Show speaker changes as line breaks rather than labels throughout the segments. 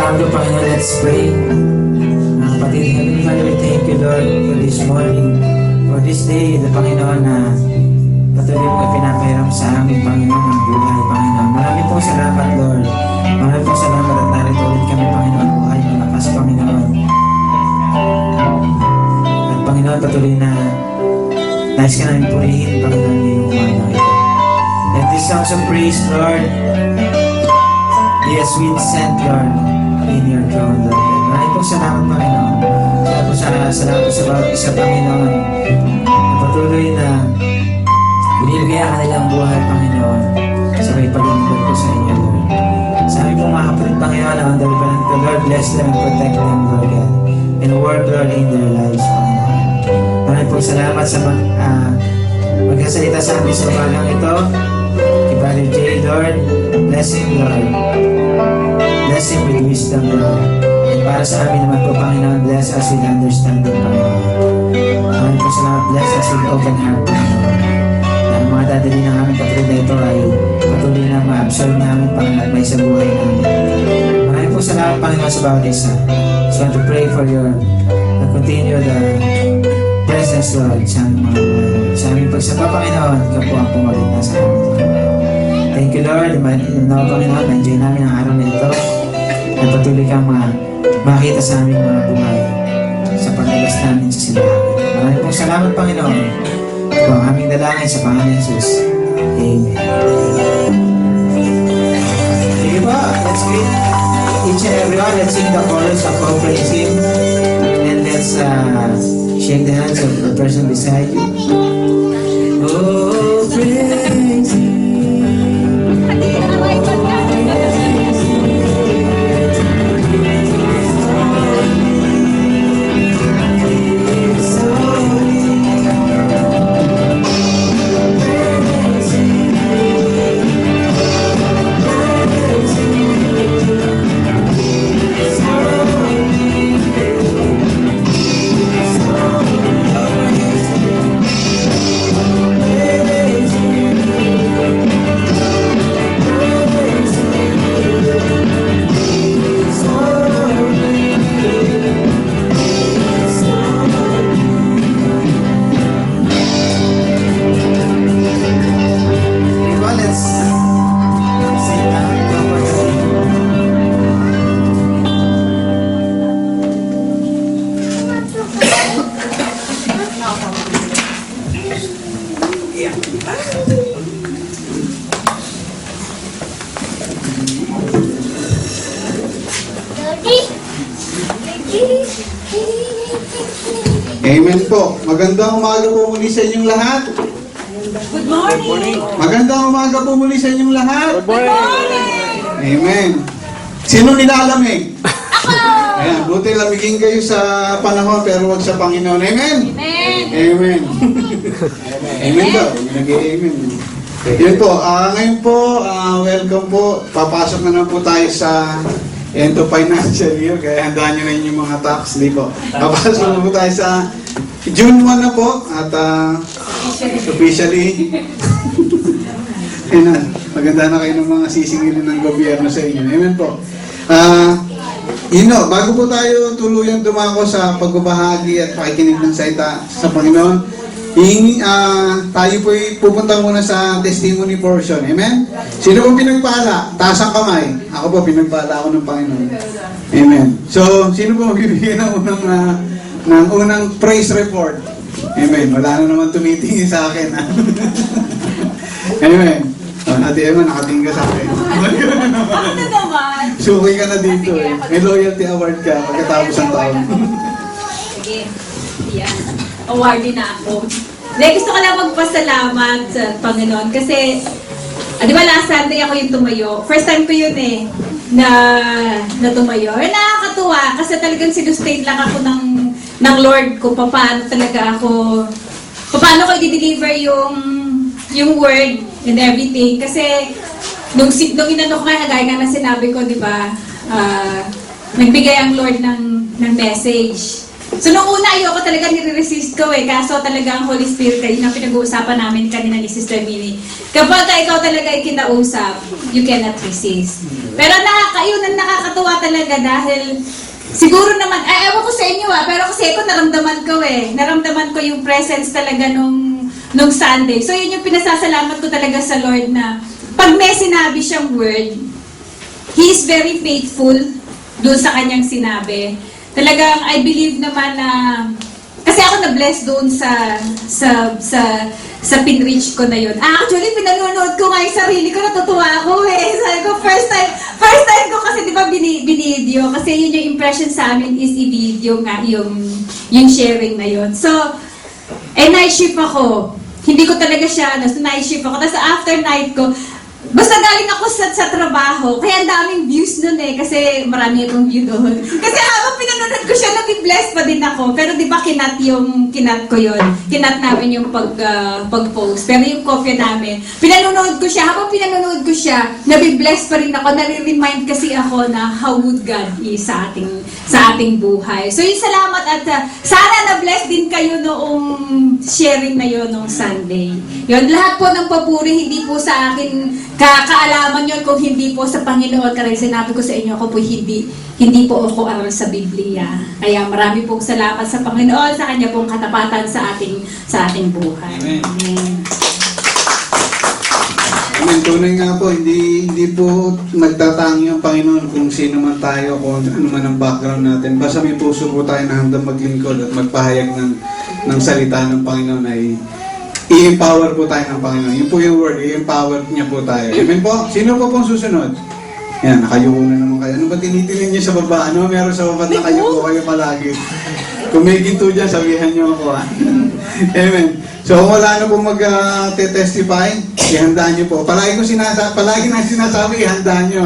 Pagkakalo, Panginoon, let's pray. Kapatid, Heavenly Father, we thank you, Lord, for this morning, for this day, the Panginoon, na patuloy mo pinapahiram sa amin, Panginoon, ang buhay, Panginoon. Maraming pong salamat, Lord. Maraming pong salamat at narito ulit kami, Panginoon, buhay, malakas, Panginoon. At Panginoon, patuloy na nais ka namin purihin, Panginoon, ngayong umaga ito. Let this songs of praise, Lord, be a sweet scent, Lord, in your throne, Lord. Maraming pong salamat, Panginoon. Salamat po sa bawat isa, Panginoon, na patuloy na binibigay ang kanilang buhay, Panginoon, sa may paglilingkod ko sa inyo, Lord. Sa aming pong mga kapatid, Panginoon, na under the Lord, bless them and protect them, Lord God, and work, Lord, in their lives, Panginoon. Maraming pong salamat sa magkasalita sa amin sa umagang ito. Kay Brother J, Lord, bless him, Lord. Bless him with wisdom, Lord. And para sa amin naman po, Panginoon, bless us with understanding, Panginoon. Maraming po salamat, bless us with open heart, Panginoon. Na ang mga dadali ng aming kapatid na ito ay patuloy na ma-absorb namin, Panginoon, may sa buhay namin. Maraming po salamat, Panginoon, sa bawat isa. Just want to pray for your continue the presence, Lord, sa aming mga buhay. Sa aming pagsapa, Panginoon, ikaw po ang pumalit na sa amin. Thank you, Lord. Now, Panginoon, na-enjoy namin ang araw na ito. At patuloy kang makita sa aming mga buhay sa paglabas namin sa simbahan. Maraming pong salamat, Panginoon. Ito ang aming dalangin sa Pangalan ni Jesus. Amen. Sige po, let's greet each and everyone. Let's sing the chorus of all praise Him. And let's shake the hands of the person beside you. Oh, praise Him.
Amen po. Magandang umaga po muli sa inyong lahat.
Good morning.
Magandang umaga po muli sa inyong lahat.
Good morning.
Amen. Sino nilalamig? Ako! Ayan, buti lamigin kayo sa panahon pero wag sa Panginoon. Amen?
Amen.
Amen. Amen daw. Nag-amen. Yun po. Ngayon po, welcome po. Papasok na naman po tayo sa end of financial year. Kaya handaan nyo na yung mga tax. Di po. Papasok na po tayo sa June 1 na po. At officially, ayun na, maganda na kayo ng mga sisingilin ng gobyerno sa inyo. Amen po. Bago po tayo tuluyang dumako sa pagbabahagi at pakikinig ng salita sa Panginoon, tayo po pupunta muna sa testimony portion. Amen? Sino pong pinagpala? Taas ang kamay. Ako po, pinagpala ako ng Panginoon. Amen. So, sino po magbibigay ng unang praise report? Amen. Wala na naman tumitingin sa akin. Amen. Ate Emma, nakatingin ka sa akin.
Ako na naman.
Suki ka na dito eh. May loyalty award ka pagkatapos ng taon.
Sige. Yan. Awarded na ako. Gusto ko lang magpasalamat sa Panginoon kasi, di ba last Sunday ako yung tumayo? First time ko yun eh, na tumayo. Nakakatuwa kasi talagang sinustain lang ako ng Lord kung paano talaga ako, paano ko i-deliver yung word and everything. Kasi, nung inano ko kaya gaya nga na sinabi ko, di ba, nagbigay ang Lord ng message. So, nung una, ayoko talaga nire-resist ko kaso talaga ang Holy Spirit, kayo na pinag-uusapan namin kanina ni Sister Minnie. Kapag ikaw talaga ay kinausap, you cannot resist. Pero yun ang nakakatuwa talaga dahil siguro naman, ewan ko sa inyo pero kasi ako naramdaman ko Naramdaman ko yung presence talaga nung Sunday. So, yun yung pinasasalamat ko talaga sa Lord na pag may sinabi siyang word, He is very faithful doon sa kanyang sinabi. Talagang I believe naman na kasi ako na-bless doon sa pinreach ko na yun. Actually, pinanonood ko nga yung sarili ko, natutuwa ako Sabi ko, first time ko kasi di ba binideo, kasi yun yung impression sa amin is i-video nga yung sharing na yun. So, night shift ako. Hindi ko talaga siya, night shift ako. Tapos after night ko, basta galing ako sa trabaho, kaya ang daming views nun kasi marami akong view doon. Kasi habang pinanonood ko siya, nabi-bless pa din ako. Pero di ba kinat ko yun? Kinat namin yung pag-post. Pero yung coffee namin, pinanonood ko siya. Habang pinanonood ko siya, nabi-bless pa rin ako. Nare-remind kasi ako na how good God is sa ating buhay. So yung salamat at sana na-bless din kayo noong sharing na yun noong Sunday. Yun, lahat po ng papuri, hindi po sa akin kaalaman yun kung hindi po sa Panginoon. Kasi sinabi ko sa inyo, ako po hindi po ako aral sa Biblia. Kaya marami pong salamat sa Panginoon sa kanya pong katapatan sa ating buhay.
Amen. Amen. Tunay nga po, hindi po nagtatangi ang Panginoon kung sino man tayo, kung ano man ang background natin. Basta may puso po tayo na handang maglingkod at magpahayag ng salita ng Panginoon ay i-empower po tayo ng Panginoon. Yun po yung word, i-empower niya po tayo. Amen po? Sino po pong susunod? Yan, nakayuko na naman kayo. Ano ba tinitingin niyo sa baba? Ano meron sa baba na nakayuko kayo palagi? Kung may ginto dyan, sabihan niyo ako. Amen. So, kung wala na po mag-testify, ihandaan niyo po. Palagi na sinasabi, ihandaan niyo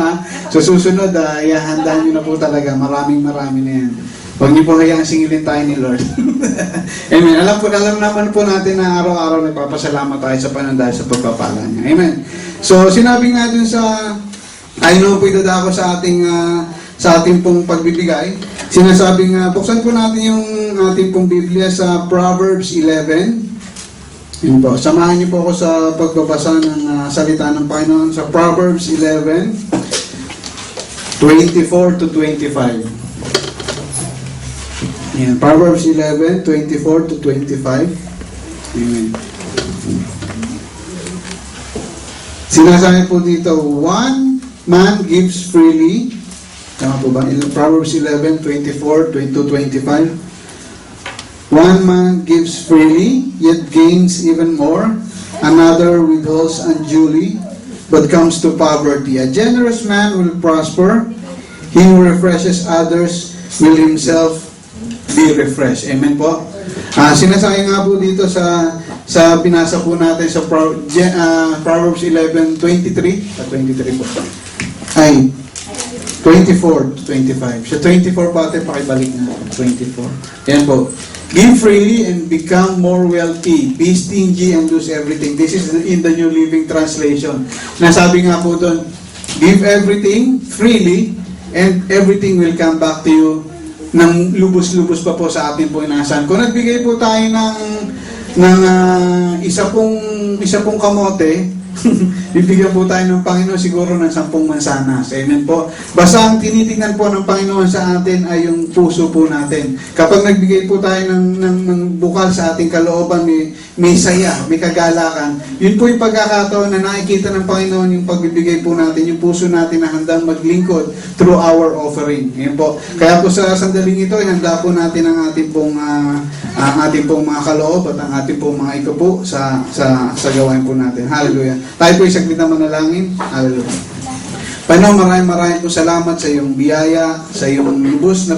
So, susunod, ihandaan niyo na po talaga. Maraming na yan. Huwag niyo po hayang singilin tayo ni Lord. Amen. Alam naman po natin na araw-araw nagpapasalamat tayo sa Panginoon dahil sa pagpapala niya. Amen. So, sinabi nga dun I know po idadako sa ating pong pagbibigay. Sinasabing, buksan po natin yung ating pong Biblia sa Proverbs 11. Yun po. Samahan niyo po ako sa pagbabasa ng salita ng Panginoon sa Proverbs 11, 24 to 25. Yan, Proverbs 11, 24 to 25. Amen. Sinasabi po dito, one man gives freely. Tama po ba? Proverbs 11, 24 to 25. One man gives freely, yet gains even more. Another withholds unduly, but comes to poverty. A generous man will prosper. He who refreshes others will himself be refreshed. Amen po. Sinasabi nga po dito sa binasa po natin sa Proverbs 11:23, 23 po. Ay 24 to 25. Sa 24 po ate pakibalik na 24. Ayan po. Give freely and become more wealthy. Be stingy and lose everything. This is in the New Living Translation. Nasabi nga po doon, give everything freely and everything will come back to you ng lubos-lubos pa po sa ating po inasan. Kung nagbigay po tayo ng isa pong kamote, bibigyan po tayo ng Panginoon siguro ng 10 mansanas. Amen po. Basta ang tinitingnan po ng Panginoon sa atin ay yung puso po natin. Kapag nagbigay po tayo ng bukal sa ating kalooban, may saya, may kagalakan, yun po yung pagkakataon na nakikita ng Panginoon yung pagbibigay po natin, yung puso natin na handang maglingkod through our offering. Amen po. Kaya po sa sandaling ito, ihanda po natin ang ating pong mga kaloob at ang ating pong mga ikapo sa gawain po natin. Hallelujah. Tayo po isaglit na manalangin. Hallelujah. Panginoon, maraming po salamat sa iyong biyaya, sa iyong lubos na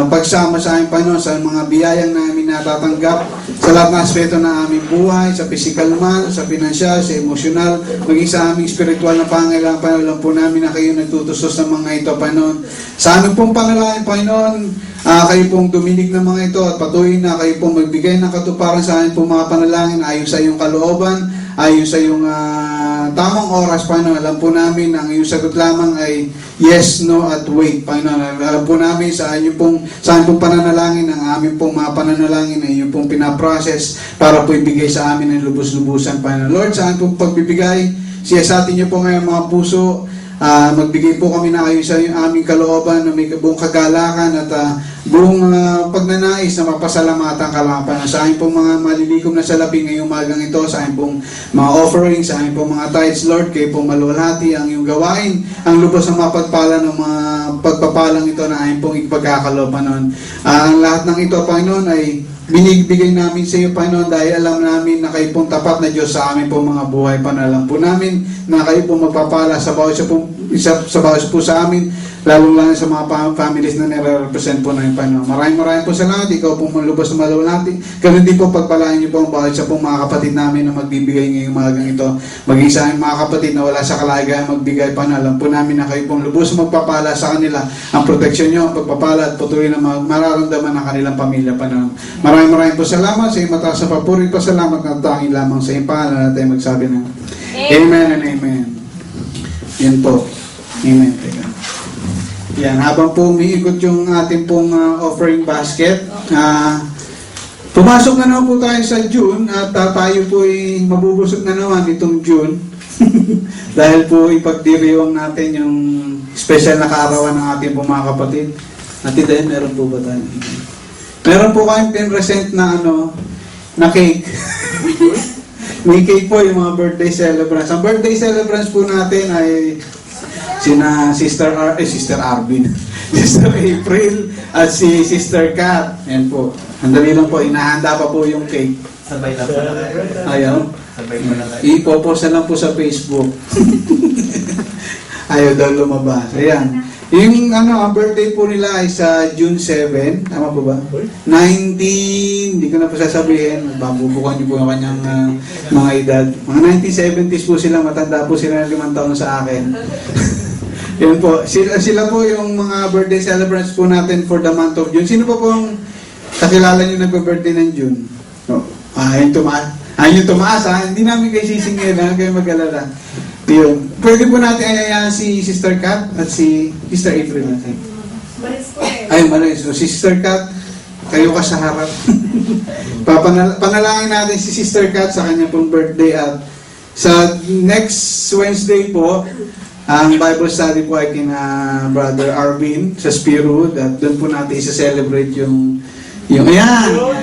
pagsama sa amin, Panginoon, sa mga biyayang namin natatanggap, sa lahat ng aspeto ng aming buhay, sa physical man, sa financial, sa emosyonal, maging sa aming spiritual na pangailangan, Panginoon, alam po namin na kayo nagtutustos ng mga ito, Panginoon. Sa anong pong panalangin, Panginoon, kayo pong duminig ng mga ito at patuloy na kayo pong magbigay ng katuparan sa amin pong mga panalangin ayon sa iyong kalooban, ayon sa iyong tamang oras, Panginoon. Alam po namin ang iyong sagot lamang ay yes, no, at wait, Panginoon. Alam po namin sa inyong pong pananalangin, ang aming pong mga pananalangin ay inyong pong pinaprocess para po ibigay sa amin ng lubos-lubusan, Panginoon. Lord, sa aming pong pagbibigay, siyasatin niyo po ngayon mga puso. Magbigay po kami na ayon sa aming kalooban na may buong kagalakan at buong pagnanais na mapasalamatan kalapan sa aming pong mga malilikom na salapi ngayong magang ito, sa aming pong mga offerings, sa aming pong mga tithes, Lord, kayo pong maluwalhati ang iyong gawain, ang lubos ng mapagpala ng mga pagpapalang ito na aming pong ipagkakaloob, Panginoon. Ang lahat ng ito, Panginoon, ay binibigay namin sa iyo, Panginoon, dahil alam namin na kayo pong tapat na Diyos sa amin pong mga buhay. Panalang po namin na kayo pong magpapala sa bawat po sa amin, lalo-lalo sa mga families na nire-represent po namin, Panginoon. Maraming po salamat. Ikaw pong malubos na malulati. Ganun din po pagpalain niyo po ang bawat sa pong mga kapatid namin na magbibigay ngayong magang ito. Maging sa aming mga kapatid na wala sa kalagayan magbigay, Panginoon. Alam po namin na kayo pong lubos na magpapala sa kanila. Ang proteksyon niyo, ang pagpapala at patuloy na mararamdaman ng kanilang pamilya, Panginoon. Maraming po salamat sa iyong mataas na papuri. Pasalamat na tanging lamang sa iyong pangalan natin magsabi ng Amen and Amen. Yan po. Amen. Teka. Yan, habang po umiikot yung ating pong offering basket, pumasok na naman po tayo sa June at tayo po ay mabubusog na naman itong June dahil po ipagdiriwang natin yung special na kaarawan ng ating pong mga kapatid. Ati dahil meron po ba tayo? Meron po kayong pinresent na na cake. May cake po yung mga birthday celebrants. Ang birthday celebrants po natin ay sina Sister Arvin, Sister April, at si Sister Kat. Yan po. Andali lang po, inahanda pa po yung cake.
Sabay lang po na kayo.
Ayaw.
Sabay mo na kayo.
Ipopost na lang po sa Facebook. Ayaw daw lumabas. Ayan. Yung ang birthday po nila ay sa June 7. Tama po ba? 19, hindi ko na po sasabihin. Babubukan niyo po ang kanyang mga edad. Mga 1970s po sila, matanda po sila ng 5 taon sa akin. Yan po. Sila po yung mga birthday celebrants po natin for the month of June. Sino po pong kakilala niyo nagpa-birthday ng June? Yung tumaas ha. Hindi namin kayo sisingil ha. Kayo mag-alala. Yun. Pwede po natin ayayahan si Sister Kat at si Sister April natin. Ay, malis. So, Sister Kat, kayo ka sa harap. Panalangin natin si Sister Kat sa kanya pong birthday at sa next Wednesday po, ang Bible study po ay kina Brother Arvin sa Spearwood at doon po natin isa-celebrate yung ayan.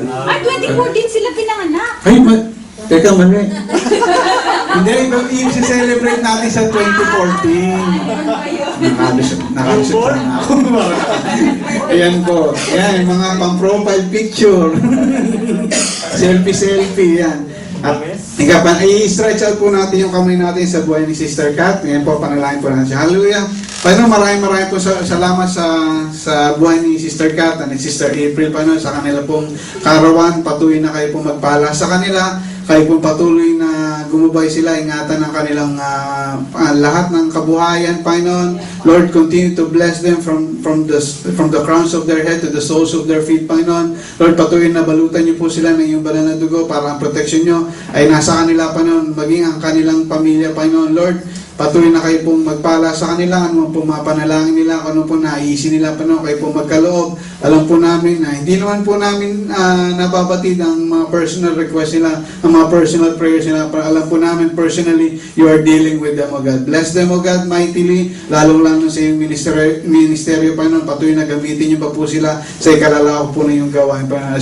Ay, 2014 sila pinanganak.
Ay, teka, mali. Hindi, yung celebrate natin sa 2014. Nakalusot na ako. Ayan po. Ayan, mga pang-profile picture. Selfie, yan. At i-stretch out po natin yung kamay natin sa buhay ni Sister Kat. Ngayon po, panalangin po natin siya. Hallelujah. Paano maraming po salamat sa buhay ni Sister Kat at ni Sister April. Paano sa kanila pong karawan, patuloy na kayo pong magpala sa kanila. Kayo pong patuloy na gumabay sila, ingatan ng kanilang lahat ng kabuhayan, Panginoon. Lord, continue to bless them from the crowns of their head to the soles of their feet, Panginoon. Lord, patuloy na balutan niyo po sila ng iyong banal na dugo para ang protection niyo ay nasa kanila, Panginoon, maging ang kanilang pamilya, Panginoon. Lord, patuloy na kayo pong magpala sa kanila, ano pong mapanalangin nila, ano pong naiisi nila, Panginoon, kayo pong magkaloob. Alam po namin na hindi naman po namin nababatid ang mga personal request nila, ang mga personal prayers nila. Alam po namin personally, you are dealing with them, O God. Bless them, O God, mightily, lalong-lalo sa iyong ministeryo, Panginoon. Patuloy na gamitin niyo pa po sila sa ikalalawak po na iyong gawain, Panginoon,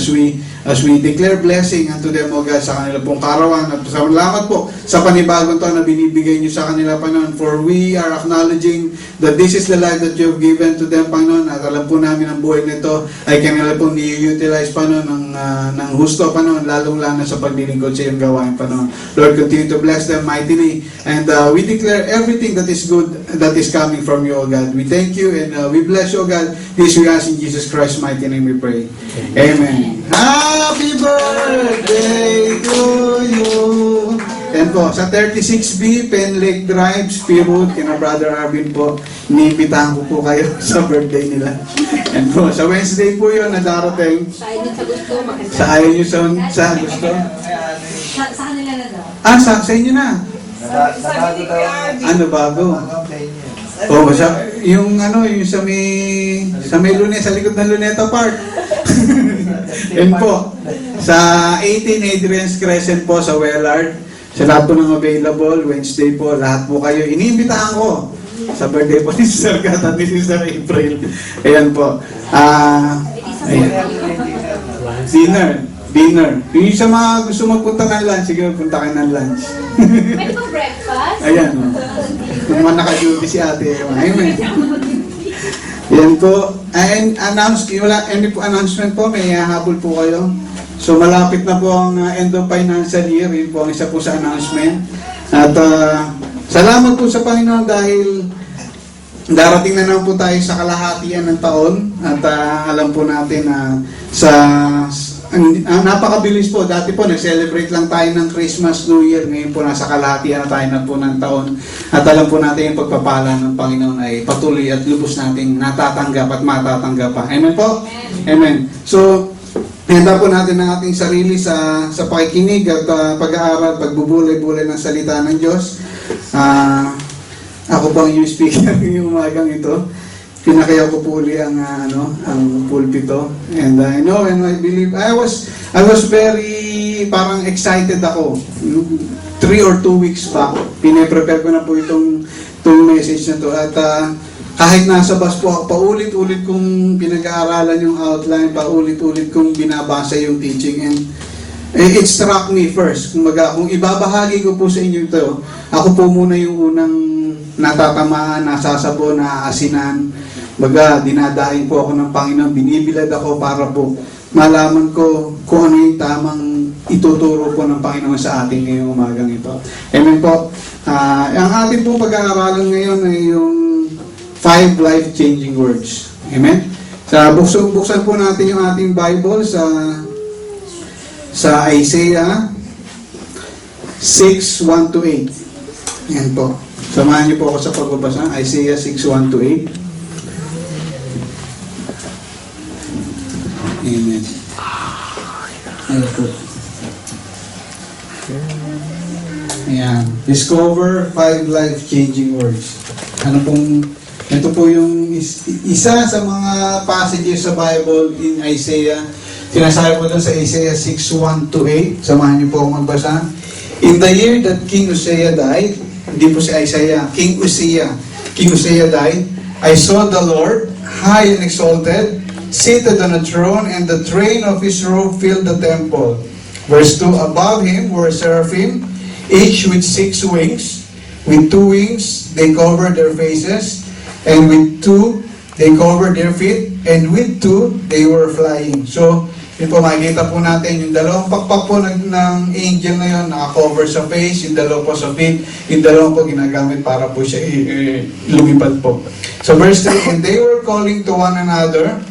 as we declare blessing unto them, O God, sa kanila pong karawan. At salamat po sa panibagong taon na binibigay niyo sa kanila, Panginoon, for we are acknowledging that this is the life that you have given to them, Panginoon, at alam po namin ang buhay nito ay kanila pong ni-utilize, Panginoon, ng husto, Panginoon, lalong-lalo sa paglilingkod sa iyong gawain, Panginoon. Lord, continue to bless them mightily, and we declare everything that is good that is coming from you, O God. We thank you, and we bless you, O God. This we ask in Jesus Christ's mighty name we pray. Amen. Happy birthday to you! Yan po, sa 36B, Pen Lake Drive, Spearwood, kina Brother Arvin po, iniimbitahan ko po kayo sa birthday nila. Yan po, sa Wednesday po yun na darating.
Sa inyo sa gusto,
Sa ayaw nyo sa gusto.
Sa kanila
niya na daw.
Sa inyo na.
Sabi ni Kuya Arby.
Ano bago? Oh, yung sa may lunes, sa likod ng Luneta Park. Yan po. Sa 18 Adrian's Crescent po sa Wellard. Sa lahat po ng available, Wednesday po, lahat po kayo. Iniimbitahan ko sa birthday po ni Sister Kat at ni Sister April. Ayan po. Dinner. Yung sa mga gusto magpunta ng lunch, sige, punta kayo ng lunch.
Pwede ba breakfast?
Ayan. Kung man naka-duty si ate. Amen. Yan po. And announcement po, may habol po kayo. So malapit na po ang end of financial year. Yun po ang isa po sa announcement. At salamat po sa Panginoon dahil darating na naman po tayo sa kalahatian ng taon. At alam po natin na napakabilis po. Dati po, nag-celebrate lang tayo ng Christmas, New Year. Ngayon po, nasa kalahatian na tayo na po ng taon. At alam po natin yung pagpapala ng Panginoon ay patuloy at lubos nating natatanggap at matatanggap pa. Amen po? Amen. So, handa po natin ang ating sarili sa pakikinig at pag-aaral, pagbubulay-bulay ng salita ng Diyos. Ako po ang yung speaker yung umagang ito. Pinakaya ko po uli ang pulpito. And I know and I believe I was very parang excited ako. 3 or 2 weeks back, pine-prepare ko na po itong message na to. At kahit nasa bus po ako, paulit-ulit kong pinag-aaralan yung outline, paulit-ulit kong binabasa yung teaching, and it struck me first. Kung ibabahagi ko po sa inyo ito, ako po muna yung unang natatamaan, nasasabo, naaasinan. Dinadaing po ako ng Panginoon, binibilad ako para po malaman ko kung ano yung tamang ituturo po ng Panginoon sa ating ngayong umagang ito. Amen po. Ang ating pong pag-aaralan ngayon ay yung 5 life-changing words. Amen? Buksan po natin yung ating Bible sa Isaiah 6:1-8. Yan po. Samahan niyo po ako sa pagbabasa. Isaiah 6:1-8. Amen. Ayan. Discover 5 life-changing words. Ito po yung isa sa mga passages sa Bible in Isaiah. Sinasabi po doon sa Isaiah 6:1-8. Samahan niyo po ako magbasa. In the year that King Uzziah died, hindi po si Isaiah, King Uzziah died, I saw the Lord, high and exalted, seated on a throne, and the train of his robe filled the temple. Verse 2, above him were seraphim, each with 6 wings. With 2 wings they covered their faces, and with 2 they covered their feet, and with 2 they were flying. So, yun po, makikita po natin yung dalawang pakpak po ng angel na yun, naka-cover sa face, yung dalawa po sa feet, yung dalawa po ginagamit para po siya lumipad po. So, verse 3, and they were calling to one another,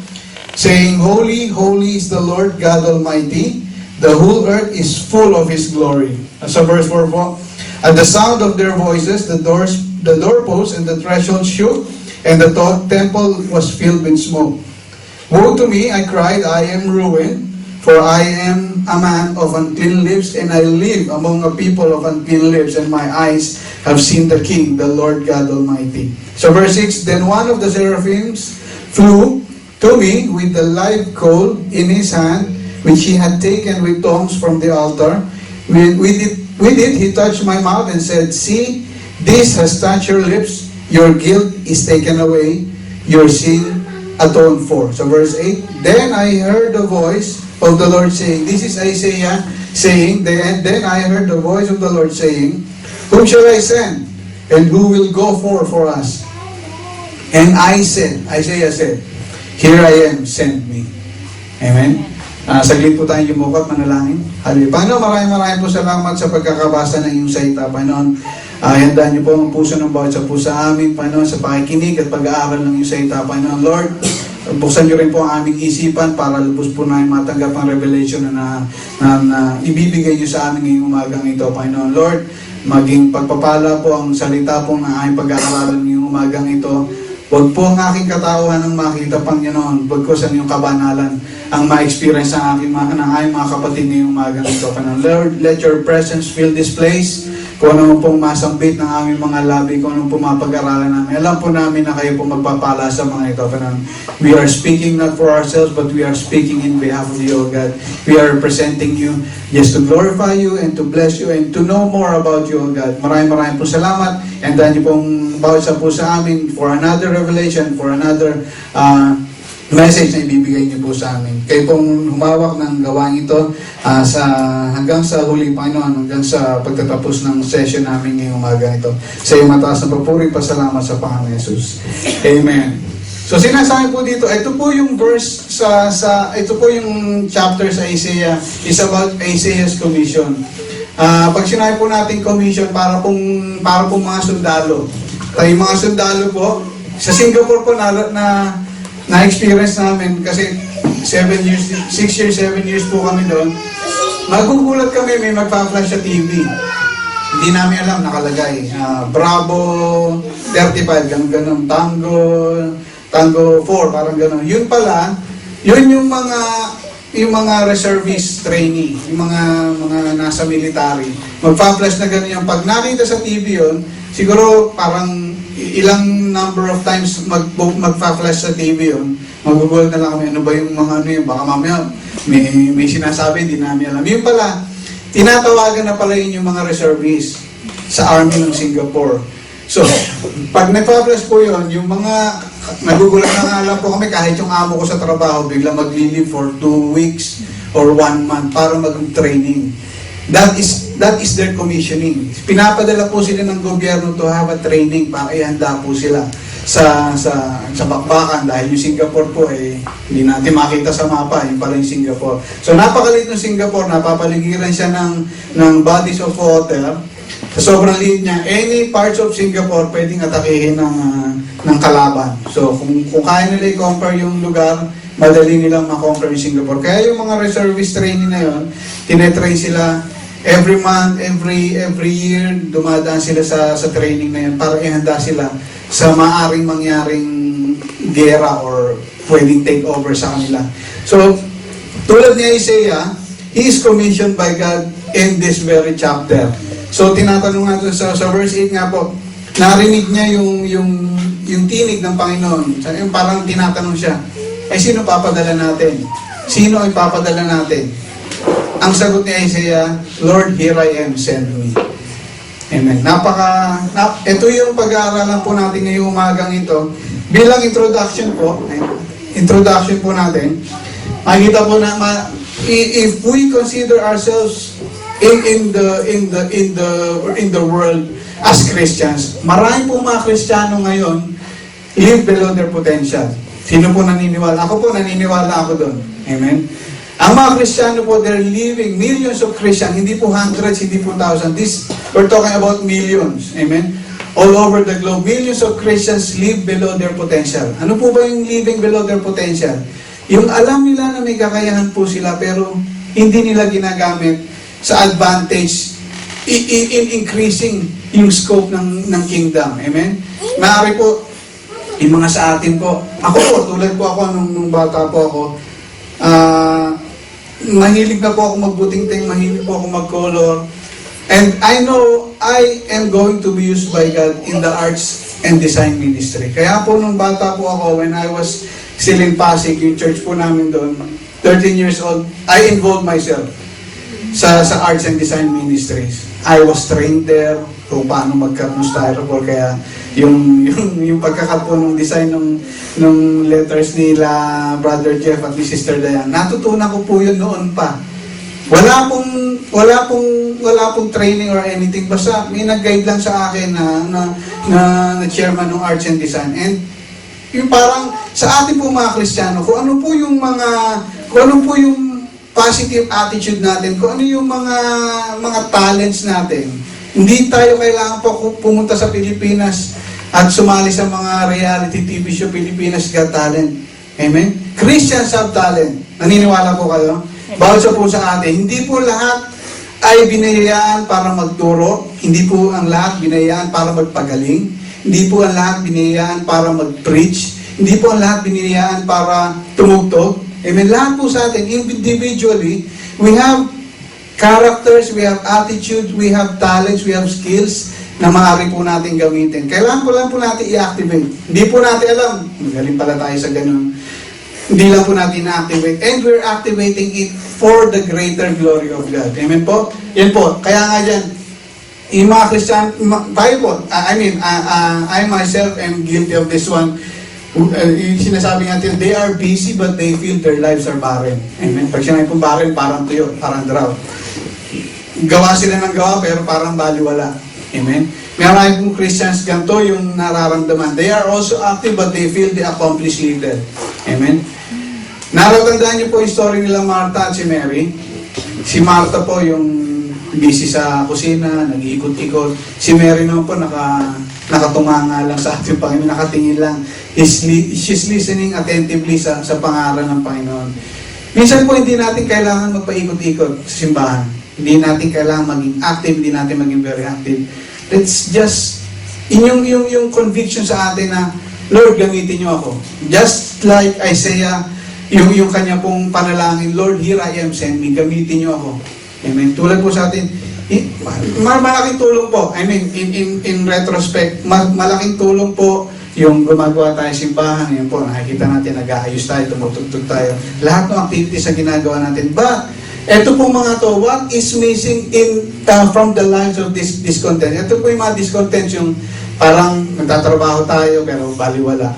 saying, Holy, holy is the Lord God Almighty. The whole earth is full of His glory. So verse 4 po, at the sound of their voices, the doorposts and the threshold shook, and the temple was filled with smoke. Woe to me, I cried, I am ruined, for I am a man of unclean lips, and I live among a people of unclean lips, and my eyes have seen the King, the Lord God Almighty. So verse 6, then one of the seraphims flew to me with the live coal in his hand, which he had taken with tongs from the altar. With it, he touched my mouth and said, see, this has touched your lips. Your guilt is taken away. Your sin atoned for. So verse 8, then I heard the voice of the Lord saying, this is Isaiah saying, then I heard the voice of the Lord saying, whom shall I send? And who will go for us? And I said, Isaiah said, here I am, send me. Amen? Saglit po tayong yumukat, manalangin. Hallelujah. Panginoon, maraming po salamat sa pagkakabasa ng iyong salita, Panginoon. Handaan niyo po ang puso ng bawat sa puso amin, Panginoon, sa pakikinig at pag-aaral ng iyong salita, Panginoon. Lord, buksan niyo rin po ang aming isipan para lubos po namin matanggap ang revelation na ibibigay niyo sa amin ngayong umagang ito, Panginoon. Lord, maging pagpapala po ang salita po ng aming pag-aaralan ngayong umagang ito. Huwag po ang aking katawan ang makita, Panginoon, bagkus ang iyong kabanalan ang ma-experience ng aking mga kapatid ngayong umagang ito, Panginoon. Lord, let your presence fill this place. Kung ano pong masambit ng aming mga labi, kung ano pong mapag-aralan namin. Alam po namin na kayo po magpapala sa mga ito, Panginoon. We are speaking not for ourselves, but we are speaking in behalf of you, O God. We are representing you just to glorify you and to bless you and to know more about you, O God. Maraming po salamat. And dahil niyo pong bawat isa po sa amin for another revelation, for another message na ibibigay niyo po sa amin. Kayo pong humawak ng gawain ito hanggang sa huli, Panginoon, hanggang sa pagtatapos ng session namin ngayong umaga ito. Sa iyo mataas na papuri, pasalamat sa Panginoon Jesus. Amen. So sinasabi po dito, ito po yung verse ito po yung chapter sa Isaiah, is about Isaiah's commission. Pag sinabi po natin commission, para pong mga sundalo. Tayo mga sundalo po, sa Singapore po na-experience namin kasi 6 years, 7 years po kami doon. Magugulat kami, may magpa-flash sa TV. Hindi namin alam, nakalagay. Bravo 35, ganun, Tango 4, parang ganun. Yun pala, yun yung mga reservist trainee, yung mga nasa military. Magpa-flash na ganun yung pag nakita sa TV yun, siguro parang ilang number of times magpa-flash sa TV yun, magugulat na lang kami, ano ba yung mga ano yun, baka mamaya may sinasabi, hindi namin alam. Yun pala, tinatawagan na pala yun yung mga reservists sa Army ng Singapore. So, pag nagpa-flash po yun, yung mga nagugulat na nga lang po kami, kahit yung amo ko sa trabaho, bigla mag-leave for 2 weeks or 1 month para mag-training. That is their commissioning. Pinapadala po sila ng gobyerno to have a training para ihanda po sila sa bakbakan dahil yung Singapore po hindi natin makita sa mapa, yung pala yung Singapore. So napakaliit ng Singapore, napapaligiran siya ng bodies of water. Sa sobrang liit niya, any parts of Singapore pwedeng atakihin ng kalaban. So kung kaya nila i-compare yung lugar, madali nilang ma-compare yung Singapore. Kaya yung mga reservist training na yun, tinetrain sila every month, every year, dumadaan sila sa training na yun para ihanda sila sa maaring mangyaring gera or pwedeng take over sa kanila. So, tulad ni Isaiah, he is commissioned by God in this very chapter. So, tinatanong nga sa verse 8 nga po, narinig niya yung tinig ng Panginoon. Parang tinatanong siya, sino papadala natin? Sino ay papadala natin? Ang sagot ni Isaiah, Lord, here I am, send me. Amen. Ito yung pag-aaralan po natin ngayong umagang ito. Bilang introduction po natin, makikita po na if we consider ourselves in the world as Christians, marami po mga Kristiyano ngayon live below their potential. Sino po naniniwala? Ako po, naniniwala ako doon. Amen. Ang mga Kristiyano po, they're living, millions of Christians, hindi po hundreds, hindi po thousands. We're talking about millions. Amen? All over the globe, millions of Christians live below their potential. Ano po ba yung living below their potential? Yung alam nila na may kakayahan po sila, pero hindi nila ginagamit sa advantage in increasing yung scope ng kingdom. Amen? Maaari po, yung mga sa atin po, ako po, tulad po ako nung bata po ako, mahilig na po ako magbuting-ting, mahilig po ako mag-color. And I know I am going to be used by God in the arts and design ministry. Kaya po nung bata po ako, when I was still in Pasig, yung church po namin doon, 13 years old, I involved myself sa arts and design ministries. I was trained there kung paano mag-cut ng styrofoam, kaya yung pagkakat po ng design ng letters nila Brother Jeff at ni Sister Diane, natutunan ko po yun noon pa. Wala pong training or anything, basta may nag-guide lang sa akin na chairman ng arts and design. And yung parang sa atin po mga Kristiyano, kung ano po yung positive attitude natin, kung ano yung mga talents natin. Hindi tayo kailangan po pumunta sa Pilipinas at sumali sa mga reality TV show, Pilipinas Got Talent. Amen? Christians have talent. Naniniwala po kayo? Bawat sa po sa atin, hindi po lahat ay binayaan para magturo. Hindi po ang lahat binayaan para magpagaling. Hindi po ang lahat biniyayaan para mag-preach. Hindi po ang lahat biniyayaan para tumugtog. Amen. Lahat po sa atin, individually, we have characters, we have attitude, we have talents, we have skills na maaari po natin gamitin. Kailangan po lang po natin i-activate. Hindi po natin alam, magaling pala tayo sa ganun. Hindi lang po natin na-activate. And we're activating it for the greater glory of God. Amen po? Yan po. Kaya nga dyan, yung mga Christian, tayo po, I myself am guilty of this one. Yung sinasabi natin, they are busy but they feel their lives are barren. Amen? Pag sinabi po barren, parang tuyo, parang drought. Gawa sila ng gawa pero parang baliwala. Amen? Meron pong Christians ganito yung nararamdaman. They are also active but they feel they accomplish little. Amen? Naratandaan niyo po yung story nila Martha at si Mary. Si Martha po yung busy sa kusina, nag-iikot-ikot. Si Mary naman po nakatunganga lang sa ating Panginoon, nakatingin lang. She's listening attentively sa pangaral ng Panginoon. Minsan po hindi natin kailangan magpaikot-ikot sa simbahan. Hindi natin kailangan maging active, hindi natin maging very active. Let's just, yung conviction sa atin na, Lord, gamitin niyo ako. Just like Isaiah, yung kanya pong panalangin, Lord, here I am, send me, gamitin niyo ako. Amen. Tulad po sa atin, malaking tulong po, in retrospect, malaking tulong po yung gumagawa tayo simbahan, yun po, nakikita natin, nag-aayos tayo, tumutugtog tayo, lahat ng activities na ginagawa natin. But, eto po mga to, what is missing from the lives of this discontent? Ito po yung mga discontent, yung parang nagtatrabaho tayo, pero baliwala.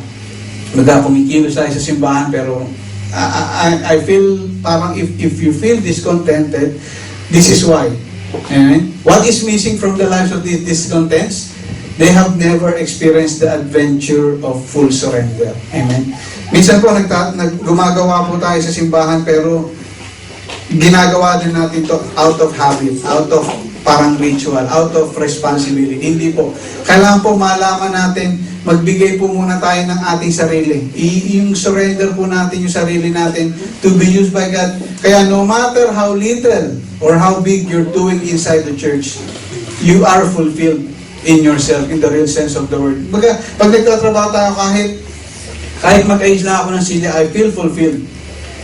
Kumikilos tayo sa simbahan, pero I feel parang if you feel discontented, this is why. Amen? What is missing from the lives of these discontents? They have never experienced the adventure of full surrender. Amen? Minsan po gumagawa po tayo sa simbahan pero ginagawa din natin to out of habit, out of parang ritual, out of responsibility. Hindi po. Kailangan po malaman natin, magbigay po muna tayo ng ating sarili. Yung surrender po natin yung sarili natin to be used by God. Kaya no matter how little or how big you're doing inside the church, you are fulfilled in yourself, in the real sense of the word. Pag nagtatrabaho tayo, kahit mag-ayos lang ako ng sili, I feel fulfilled.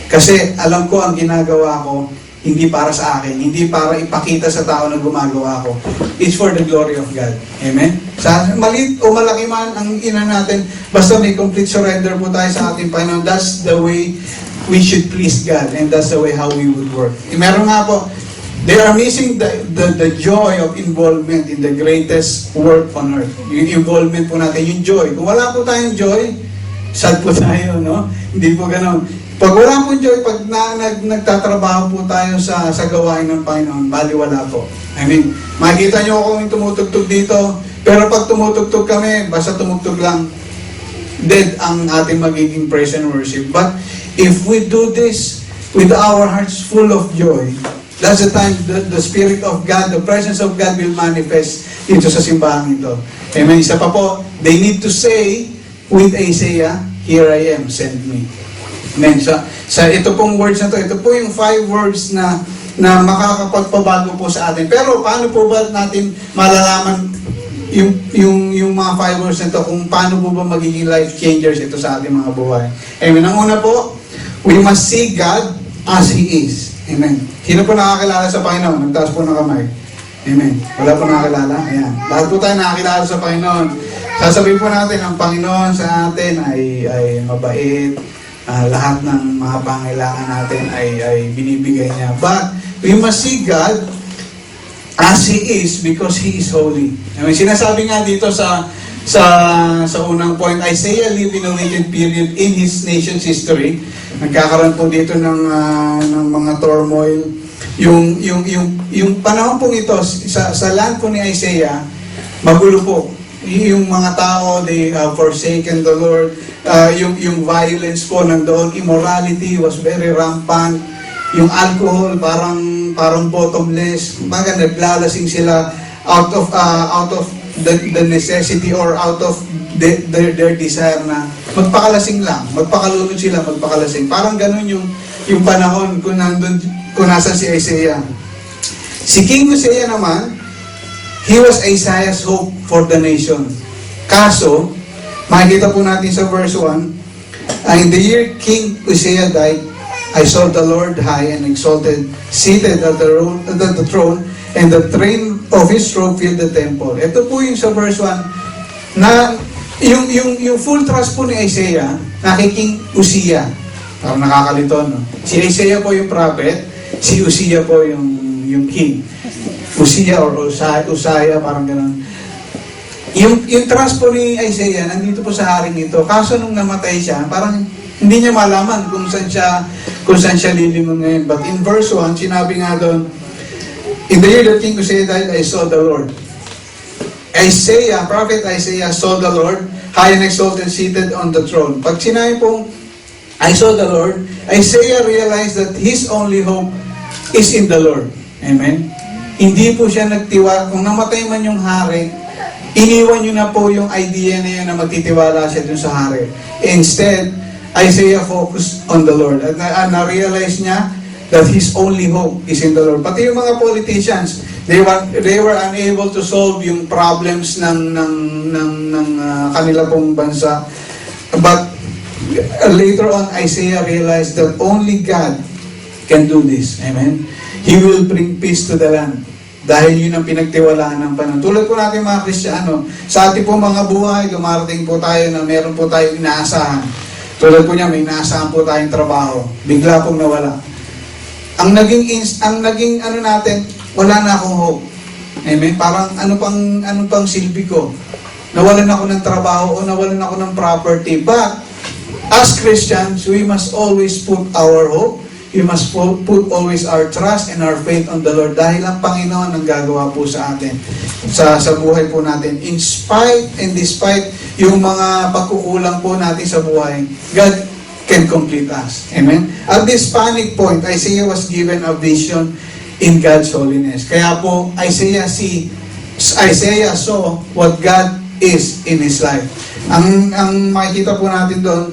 Kasi alam ko ang ginagawa ko, hindi para sa akin, hindi para ipakita sa tao na gumagawa ko. It's for the glory of God. Amen? Maliit o malaki man ang ina natin, basta may complete surrender po tayo sa ating Panginoon. That's the way we should please God and that's the way how we would work. Meron nga po, they are missing the joy of involvement in the greatest work on earth. Yung involvement po natin, yung joy. Kung wala po tayong joy, sad po tayo, no? Hindi po ganoon. Pag wala po joy, pag nagtatrabaho po tayo sa gawain ng Panginoon, baliwala po. Makikita nyo ako yung tumutugtog dito, pero pag tumutugtog kami, basta tumugtog lang, dead ang ating magiging praise and worship. But if we do this with our hearts full of joy, that's the time the Spirit of God, the presence of God will manifest dito sa simbahan ito. Amen. Isa pa po, they need to say with Isaiah, here I am, send me. Amen. Sa ito pong words na ito po yung 5 words na makakapagpabago po sa atin. Pero paano po ba natin malalaman yung mga 5 words na ito, kung paano po ba magiging life changers ito sa ating mga buhay? Amen. Ang una po, we must see God as He is. Amen. Sino po nakakilala sa Panginoon? Nagtaas po ng kamay. Amen. Wala po nakakilala? Ayan. Lahat po tayo nakakilala sa Panginoon. Sasabihin po natin, ang Panginoon sa atin ay mabait. Lahat ng mga pangailangan natin ay binibigay niya. But we must see God as He is because He is holy. Amen. Sinasabi nga dito sa unang point, Isaiah lived in a wicked period in his nation's history. Nagkakaroon po dito ng mga turmoil. Yung panahon pong ito, sa land po ni Isaiah, magulo po. Yung mga tao, they have forsaken the Lord. Yung violence po nandoon, immorality was very rampant. Yung alcohol, parang bottomless. Naglalasing sila out of the necessity or out of their desire na magpakalasing lang, magpakalunod sila, magpakalasing. Parang ganun yung panahon kung nasa si Isaiah. Si King Hosea naman, he was Isaiah's hope for the nation. Kaso, makikita po natin sa verse 1, in the year King Uzziah died, I saw the Lord high and exalted, seated at the throne, and the train of his robe filled the temple. Ito po yung sa verse 1, na yung full trust po ni Isaiah, na kay King Uzziah. Parang nakakalito, no? Si Isaiah po yung prophet, si Uzziah po yung king. Uzziah or Uzziah, parang gano'n. Yung trust po ni Isaiah, nandito po sa haring ito. Kaso nung namatay siya, parang hindi niya malaman kung saan siya lilingon ngayon. But in verse 1, sinabi nga doon, in the year that King Uzziah died, I saw the Lord. Prophet Isaiah saw the Lord, high and exalted, seated on the throne. Pag sinabi pong, I saw the Lord, Isaiah realized that his only hope is in the Lord. Amen? Hindi po siya nagtiwala. Kung namatay man yung hari, iniwan nyo na po yung idea na yun na magtitiwala siya dun sa hari. Instead, Isaiah focused on the Lord. At na-realize niya that his only hope is in the Lord. Pati yung mga politicians, they were unable to solve yung problems ng kanila pong bansa. But later on, Isaiah realized that only God can do this. Amen? He will bring peace to the land. Dahil yun ang pinagtiwalaan ng Panginoon. Tulad po natin mga Kristiyano, sa ating po mga buhay, dumarating po tayo na meron po tayong inaasahan. Tulad po niya, may inaasahan po tayong trabaho. Bigla pong nawala. Ang naging ano natin, wala na akong hope. Amen? Parang ano pang silbi ko? Nawalan ako ng trabaho o nawalan ako ng property. But, as Christians, we must always put our hope, we must put always our trust and our faith on the Lord dahil ang Panginoon ang gagawa po sa atin, sa buhay po natin. In spite and despite yung mga pagkukulang po natin sa buhay, God can complete us. Amen? At this panic point, Isaiah was given a vision in God's holiness. Kaya po, Isaiah saw what God is in his life. Ang makikita po natin doon,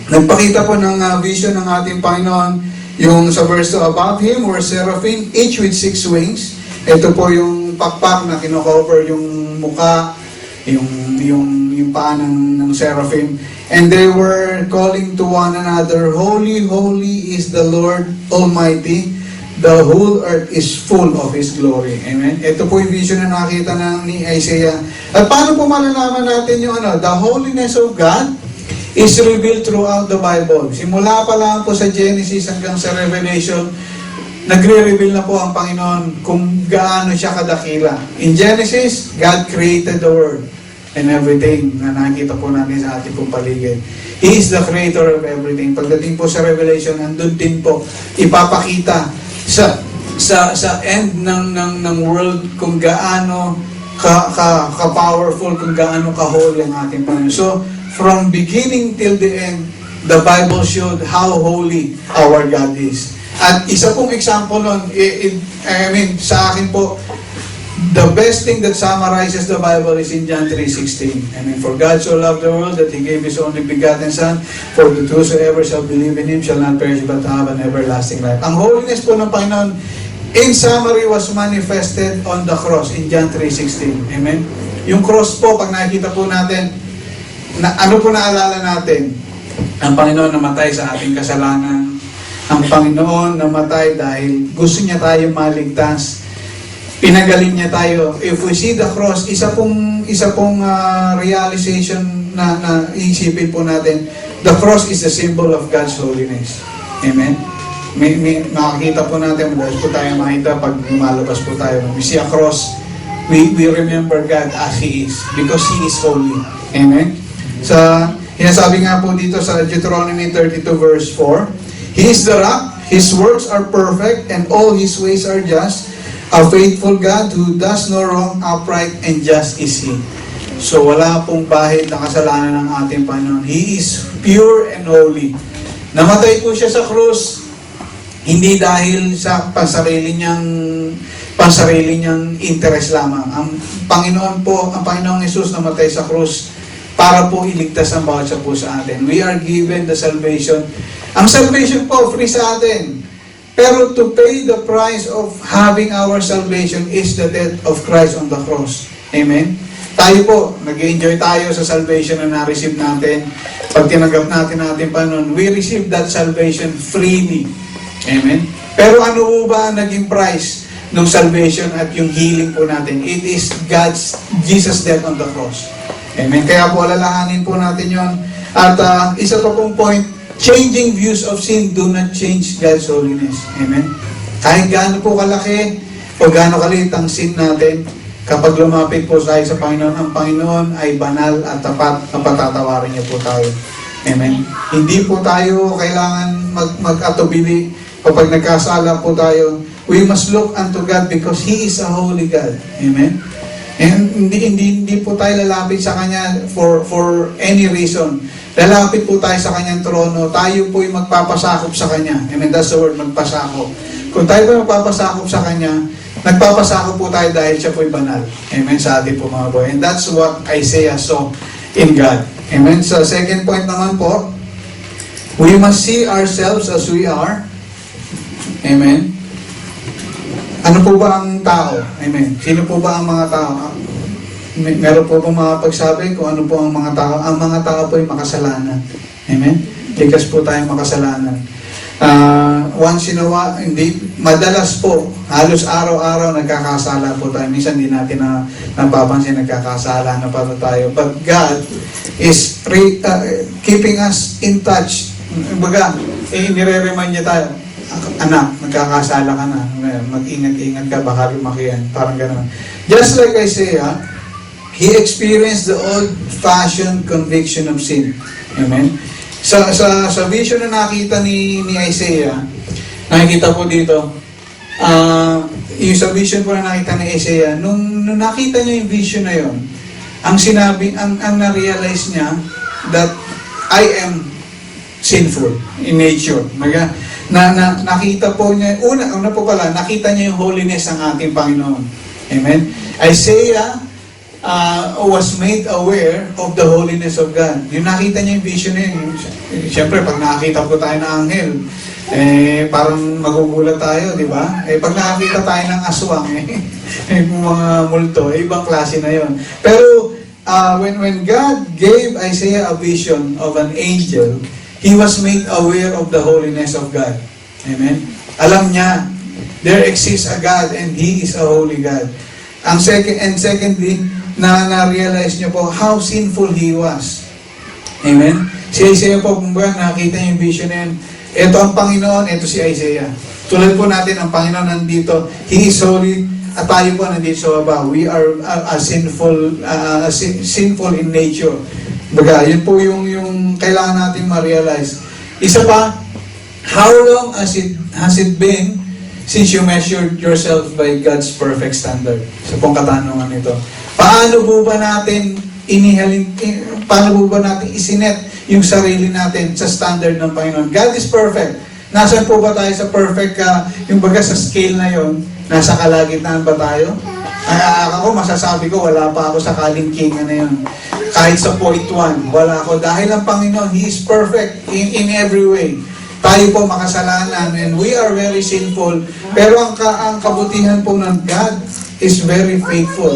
nagpakita po ng vision ng ating Panginoon, yung sa verse 2, above him were seraphim, each with 6 wings. Ito po yung pakpak na kinocover yung mukha, yung paa ng seraphim. And they were calling to one another, Holy, holy is the Lord Almighty. The whole earth is full of His glory. Amen? Ito po yung vision na nakita ni Isaiah. At paano po malalaman natin yung the holiness of God is revealed throughout the Bible. Simula pa lang po sa Genesis hanggang sa Revelation, nagre-reveal na po ang Panginoon kung gaano siya kadakila. In Genesis, God created the world and everything na nakikita po natin sa ating pong paligid. He is the creator of everything. Pagdating po sa Revelation, andun din po ipapakita sa end ng world kung gaano ka-powerful, kung gaano ka-holy ang ating Panginoon. So, from beginning till the end, the Bible showed how holy our God is. At isa pong example nun, sa akin po, the best thing that summarizes the Bible is in John 3:16. For God so loved the world that He gave His only begotten Son, for that whosoever shall believe in Him shall not perish but have an everlasting life. Ang holiness po ng Panginoon, in summary, was manifested on the cross in John 3:16. Amen? Yung cross po, pag nakikita po natin, ano po naalala natin? Ang Panginoon namatay sa ating kasalanan. Ang Panginoon namatay dahil gusto niya tayo maligtas. Pinagaling niya tayo. If we see the cross, isa pong realization na iisipin po natin, the cross is a symbol of God's holiness. Amen? May makakita po natin, dahil po tayo makita pag lumalabas po tayo. We see a cross, we remember God as He is, because He is holy. Amen? Hinasabi nga po dito sa Deuteronomy 32 verse 4, He is the rock, His works are perfect, and all His ways are just. A faithful God who does no wrong, upright and just is He. So wala pong bahid na kasalanan ng ating Panginoon. He is pure and holy. Namatay po siya sa krus, hindi dahil sa pansarili niyang interest lamang. Ang Panginoong Hesus namatay sa krus para po iligtas ang bawat isa po sa atin. We are given the salvation. Ang salvation po, free sa atin. Pero to pay the price of having our salvation is the death of Christ on the cross. Amen? tayo po, nag-enjoy tayo sa salvation na na-receive natin. Pag tinanggap natin Panginoon, we receive that salvation freely. Amen? Pero ano po ba naging price ng salvation at yung healing po natin? It is Jesus' death on the cross. Amen? Kaya po, alalahanin po natin yon. At isa pa pong point, changing views of sin do not change God's holiness. Amen? Kahit gaano po kalaki o gaano kaliit ang sin natin, kapag lumapit po tayo sa Panginoon, ang Panginoon ay banal at tapat na patatawarin niya po tayo. Amen? Hindi po tayo kailangan mag-atubili kapag nagkasala po tayo. We must look unto God because He is a holy God. Amen? And hindi po tayo lalapit sa Kanya for any reason. Lalapit po tayo sa Kanyang trono. Tayo po yung magpapasakop sa Kanya. Amen? That's the word, magpasakop. Kung tayo po magpapasakop sa Kanya, nagpapasakop po tayo dahil siya po yung banal. Amen? Sa atin po mga boy. And that's what Isaiah saw in God. Amen? So second point naman po, we must see ourselves as we are. Amen? Ano po ba ang tao? Amen. Sino po ba ang mga tao? Meron po ba mga pagsabi kung ano po ang mga tao? Ang mga tao po ay makasalanan. Amen? Likas po tayong makasalanan. Once in a while, madalas po, halos araw-araw nagkakasala po tayo. Minsan hindi natin napapansin nagkakasala na pa tayo. But God is keeping us in touch. Baga, nire-remind niya tayo, anak, nagkakasala ka na. Mag-ingat-ingat ka, baka lumaki yan. Parang gano'n. Just like Isaiah, he experienced the old-fashioned conviction of sin. Amen? Sa vision na nakita ni Isaiah, nakikita po dito, yung sa vision po na nakita ni Isaiah, nung nakita niya yung vision na yon, ang na-realize niya that I am sinful in nature. Nakita po niya, una po pala, nakita niya yung holiness ng ating Panginoon. Amen? Isaiah was made aware of the holiness of God. Yung nakita niya yung vision na yun. Siyempre, pag nakakita po tayo ng anghel, parang magugulat tayo, di ba? Pag nakakita tayo ng aswang, mga multo, ibang klase na yon. Pero, when God gave Isaiah a vision of an angel, he was made aware of the holiness of God. Amen? Alam niya, there exists a God and He is a holy God. Secondly, na-realize niya po how sinful he was. Amen? Si Isaiah po, kung ba nakita niya yung vision na yun, ito ang Panginoon, ito si Isaiah. Tulad po natin, ang Panginoon nandito, He is holy, at tayo po nandito sa baba. We are sinful in nature. Baga, yun po yung kailangan natin ma-realize. Isa pa, how long has it been since you measured yourself by God's perfect standard? Sa pong katanungan nito. Paano po ba natin isinet yung sarili natin sa standard ng Panginoon? God is perfect. Nasaan po ba tayo sa perfect, yung baga sa scale na yon? Nasa kalagitnaan ba tayo? Ako, masasabi ko, wala pa ako sa kalingkingan na yun. Kahit sa point 1, wala ako. Dahil ang Panginoon, He is perfect in every way. Tayo po makasalanan and we are very sinful. Pero ang kabutihan po ng God is very faithful.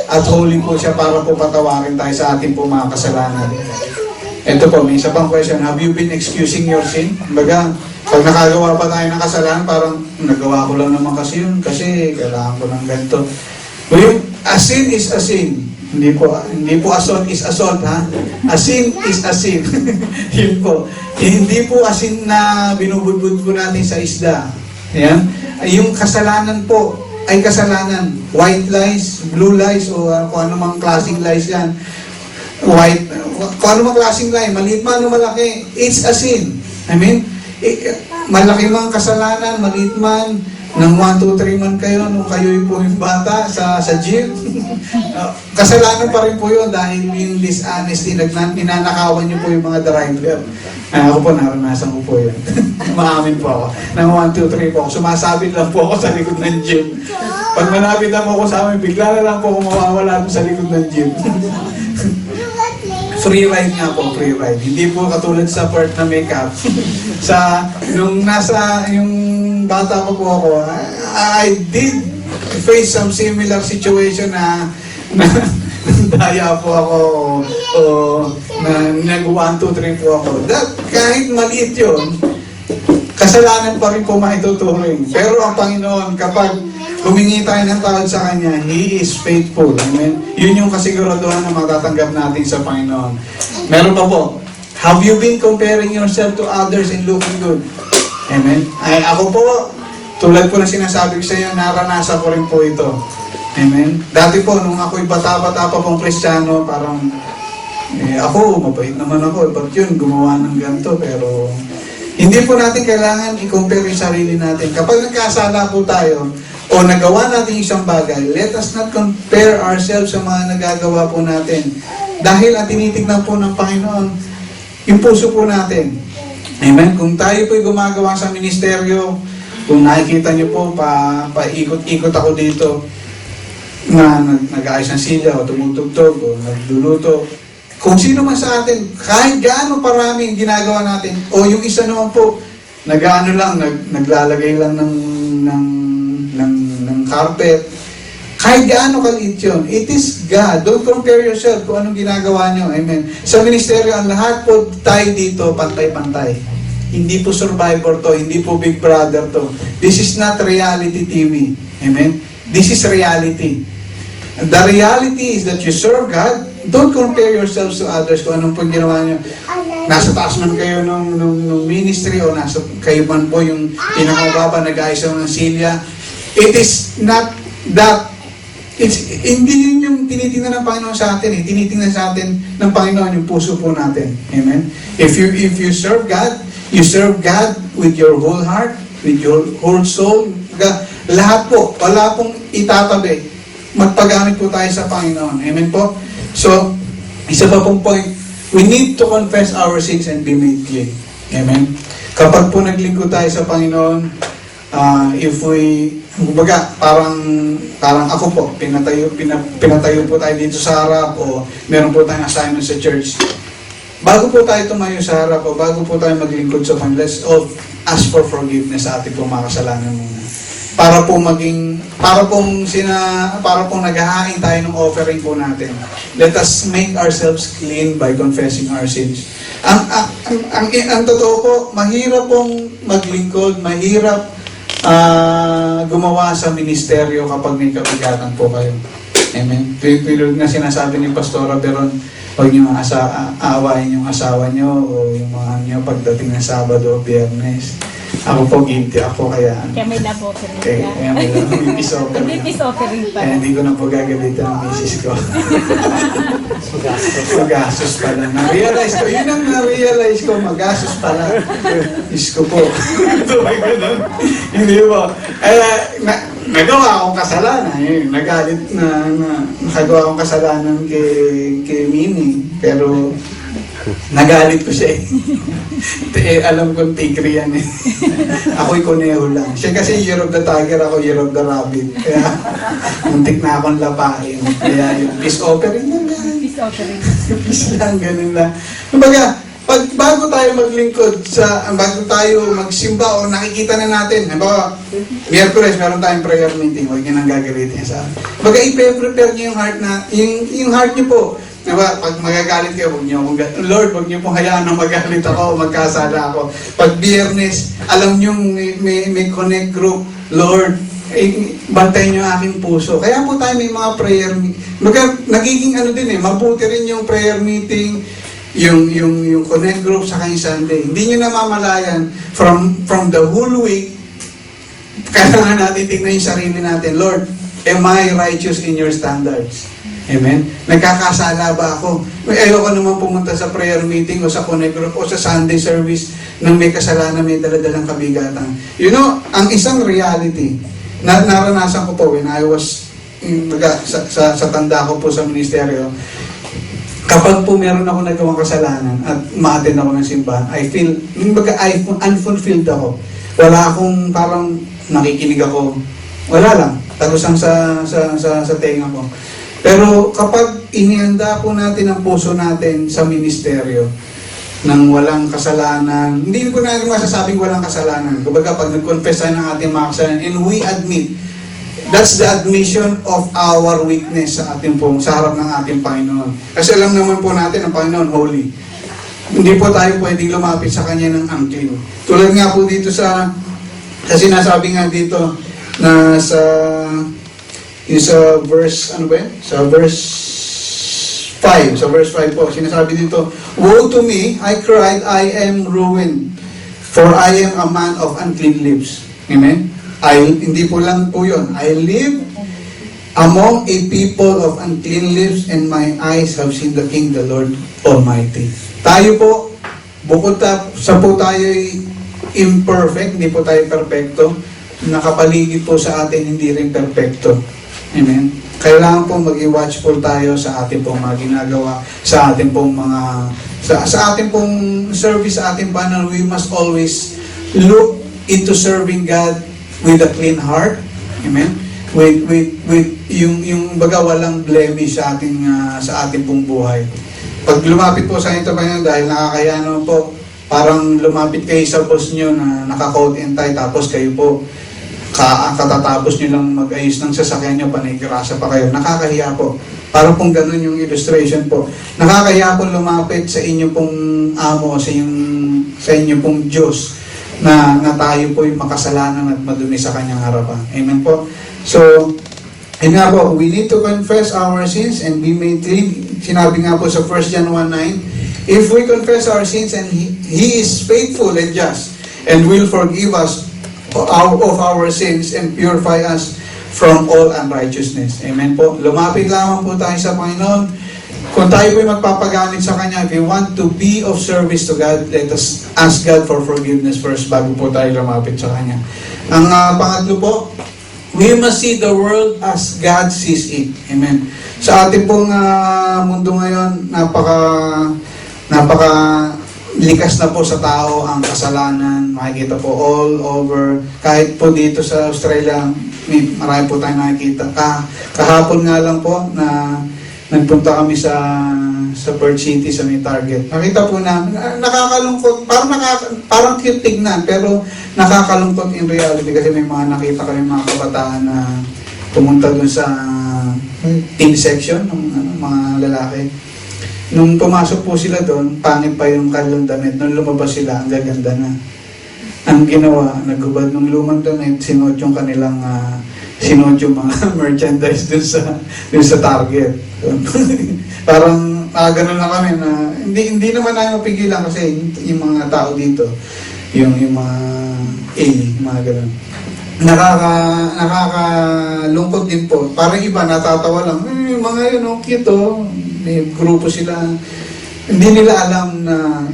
At holy po siya para po patawarin tayo sa ating po mga kasalanan. Ito po, may isa pang question. Have you been excusing your sin? Baga, pag nakagawa pa tayo ng kasalanan, parang nagawa ko lang naman kasi yun. Kasi kailangan ko ng ganito. A sin is a sin. Hindi po assault is assault, ha? A sin is a sin. Yun po. Hindi po asin na binubudbud po natin sa isda. Yan. Yung kasalanan po ay kasalanan. White lies, blue lies, o kung ano mang klaseng lies yan. Kung ano mang klaseng lie, maliit man o malaki, it's a sin. I mean, malaki mang kasalanan, maliit man, nang 1, 2, 3 man kayo, nung kayo po yung bata sa jeep, kasalanan pa rin po yun dahil yung dishonesty, ninanakawan nyo po yung mga driver. Ako po, naranasan ko po yun. Maamin po ako. Nang 1, 2, 3 po ako, sumasabit lang po ako sa likod ng jeep. Pag manapit na po ako sa amin, bigla na lang po ako mawawala sa likod ng jeep. Free ride nga po, free ride. Hindi po katulad sa part na makeup. Nung yung bata pa po ako, I did face some similar situation na nandaya po ako o nag-1, 2, 3 po ako. Kahit maliit yun, kasalanan pa rin po maituturing. Pero ang Panginoon, kapag humingi tayo ng tawad sa Kanya, He is faithful. Amen? Yun yung kasiguraduhan na matatanggap natin sa Panginoon. Meron pa po, have you been comparing yourself to others and looking good? Amen? Ay, ako po, tulad po na sinasabi ko sa inyo, naranasan ko rin po ito. Amen? Dati po, nung ako'y bata-bata pa pong Kristiyano, parang, ako, mabait naman ako. Ba't yun, gumawa ng ganito, pero hindi po natin kailangan i-compare yung sarili natin. Kapag nagkasala po tayo, o nagawa natin isang bagay, let us not compare ourselves sa mga nagagawa po natin. Dahil ang tinitignan po ng Panginoon, yung puso po natin. Amen? Kung tayo po'y gumagawa sa ministeryo, kung nakikita niyo po, paikot-ikot ako dito, na nag-aayos ng silya, o tumutugtog, o nagluluto. Kung sino man sa atin, kahit gaano parami yung ginagawa natin, o yung isa naman po, naglalagay lang ng carpet, kahit gaano kaliit yun, it is God. Don't compare yourself kung anong ginagawa nyo. Amen. Sa ministeryo, ang lahat po tayo dito, pantay-pantay. Hindi po Survivor to, hindi po Big Brother to. This is not reality TV. Amen. This is reality. The reality is that you serve God. Don't compare yourselves to others kung anong po ginawa nyo. Nasa taas man kayo ng ministry o kayo man po yung pinakababa, nag-ayos ng silya. It is not that. Hindi yun yung tinitingnan ng Panginoon sa atin. Tinitingnan sa atin ng Panginoon yung puso po natin. Amen? If you serve God, you serve God with your whole heart, with your whole soul. Lahat po, wala pong itatabi. Magpagamit po tayo sa Panginoon. Amen po? So, isa pa pong point, we need to confess our sins and be made clean. Amen? Kapag po naglingkod tayo sa Panginoon, if we, kumbaga, parang ako po, pinatayo po tayo dito sa harap o meron po tayong assignment sa church. Bago po tayo tumayo sa harap o bago po tayo maglingkod sa Panginoon, let's all ask for forgiveness sa ating pong mga kasalanan muna. Para pong naghahain tayo ng offering po natin. Let us make ourselves clean by confessing our sins. Ang totoo po, mahirap pong maglingkod, mahirap gumawa sa ministeryo kapag may kabigatan po kayo. Amen. Tulad na sinasabi ni Pastora Beron, huwag niyo aawain yung asawa niyo o yung mga niyo pagdating ng Sabado o Biyernes. Ako po guilty ako, kaya
may love offering ka.
kaya may peace offering.
May peace offering pa.
Kaya hindi ko na po gagalitan ang misis ko. Magastos pala. Na-realize ko, yun ang na-realize ko, magastos pala. Diyos ko po. Hindi po. Nagawa akong kasalanan. Nagalit nakagawa akong kasalanan kay Mini. Pero nagalit ko siya alam kong tigre yan Ako'y kuneho lang. Siya kasi year of the tiger, ako year of the rabbit. Kaya muntik na akong lapain. Kaya yung peace offering lang.
Peace offering.
Peace lang, ganun lang. Kumbaga, bago tayo maglingkod, bago tayo magsimba o nakikita na natin, halimbawa, Miyerkules, meron tayong prayer meeting, huwag nyo nang gagalitin sa akin. Kumbaga, i-prepare nyo yung heart na, yung heart nyo po, diba, pag magagalit kayo, Lord, huwag niyo pong hayaan na magalit ako, magkasala ako. Pag Biyernes, alam niyo may connect group, Lord, bantayan niyo aking puso. Kaya po tayo may mga prayer meeting. Nagiging mabuti rin yung prayer meeting, yung connect group sa kanyang Sunday. Hindi niyo namamalayan from the whole week, kailangan natin tingnan yung sarili natin. Lord, am I righteous in your standards? Amen? Nagkakasala ba ako? Ayoko naman pumunta sa prayer meeting o sa connect group o sa Sunday service nang may kasalanan, may daladalang kabigatan. You know, ang isang reality, naranasan ko po when I was sa tanda ko po sa ministeryo, kapag po meron ako nagawang kasalanan at ma-attend ako ng simbahan, I feel, unfulfilled ako. Wala akong parang nakikinig ako. Wala lang. Tagos lang sa tenga ko. Pero kapag inihanda po natin ang puso natin sa ministeryo ng walang kasalanan, hindi ko na masasabing walang kasalanan. Kumbaga, pag nag-confess tayo ng ating mga kasalanan and we admit, That's the admission of our weakness sa ating pong, sa harap ng ating Panginoon. Kasi alam naman po natin ang Panginoon holy. Hindi po tayo pwedeng lumapit sa Kanya ng unclean. Tulad nga po dito sa sinasabi nga dito na sa verse, ano ba yun? Sa verse 5. Sa verse 5 po, sinasabi dito, "Woe to me, I cried, I am ruined, for I am a man of unclean lips." Amen? Hindi po lang po yun. I live among a people of unclean lips, and my eyes have seen the King, the Lord Almighty. Tayo po, bukod sa po tayo'y imperfect, hindi po tayo perfecto, nakapaligid po sa atin hindi rin perfecto. Amen? Kailangan po maging watchful tayo sa ating pong mga ginagawa, sa ating pong mga, sa ating pong service, sa ating Panginoon. We must always look into serving God with a clean heart. Amen? With yung baga walang blemish sa ating pong buhay. Pag lumapit po sa inyo, Panginoon, dahil nakakaya naman po, parang lumapit kayo sa boss nyo na naka-coat and tie, tapos kayo po, katatapos nyo lang mag-ayos ng sasakyan nyo, panigrasa pa kayo. Nakakahiya po. Para pong ganun yung illustration po. Nakakahiya po lumapit sa inyo pong amo, sa inyo pong Diyos, na tayo po yung makasalanan at madumi sa Kanyang harapan. Amen po? So, yun nga po, we need to confess our sins and be made clean. Sinabi nga po sa 1 John 1:9, "If we confess our sins, and He is faithful and just, and will forgive us of our sins and purify us from all unrighteousness." Amen po. Lumapit lamang po tayo sa Panginoon. Kung tayo po'y magpapagamit sa Kanya, if we want to be of service to God, let us ask God for forgiveness first bago po tayo lumapit sa Kanya. Ang pangatlo po, we must see the world as God sees it. Amen. Sa ating pong mundo ngayon, napaka likas na po sa tao ang kasalanan. Makikita po all over. Kahit po dito sa Australia, marami po tayong nakikita. Kahapon nga lang po na nagpunta kami sa Perth City, sa may Target. Nakita po namin, nakakalungkot, parang cute tignan, pero nakakalungkot in reality kasi may mga nakita kami mga kabataan na pumunta dun sa teen section ng mga lalaki. Nung pumasok po sila doon, pangit pa yung kanilang damit. Nung lumabas sila, ang gaganda na. Ang ginawa, naghubad ng lumang damit, sinuot yung kanilang sinuot yung mga merchandise dun sa Target. Parang ganun na kami na hindi naman namin mapigilan kasi yung mga tao dito, yung mga mga ganun. Nakakalungkot din po. Parang iba natatawa lang, yung mga yun, cute may grupo sila. Hindi nila alam na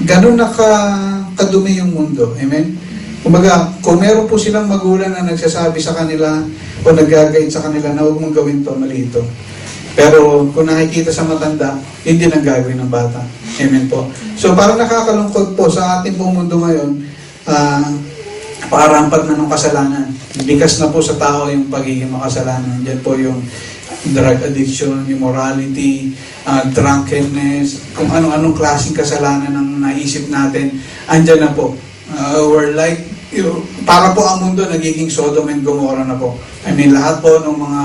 ganun kadumi yung mundo. Amen? Kumbaga, kung meron po silang magulang na nagsasabi sa kanila o nag-guide sa kanila na huwag mong gawin to, mali ito. Pero kung nakikita sa matanda, hindi nang gagawin ng bata. Amen po. So parang nakakalungkot po sa ating pong mundo ngayon, parampag na ng kasalanan. Likas na po sa tao yung pagiging makasalanan. Diyan po yung drug addiction, immorality, drunkenness, kung anong klaseng kasalanan ang naisip natin, andyan na po. We're like, para po ang mundo nagiging Sodom and Gomorrah na po. I mean, lahat po ng mga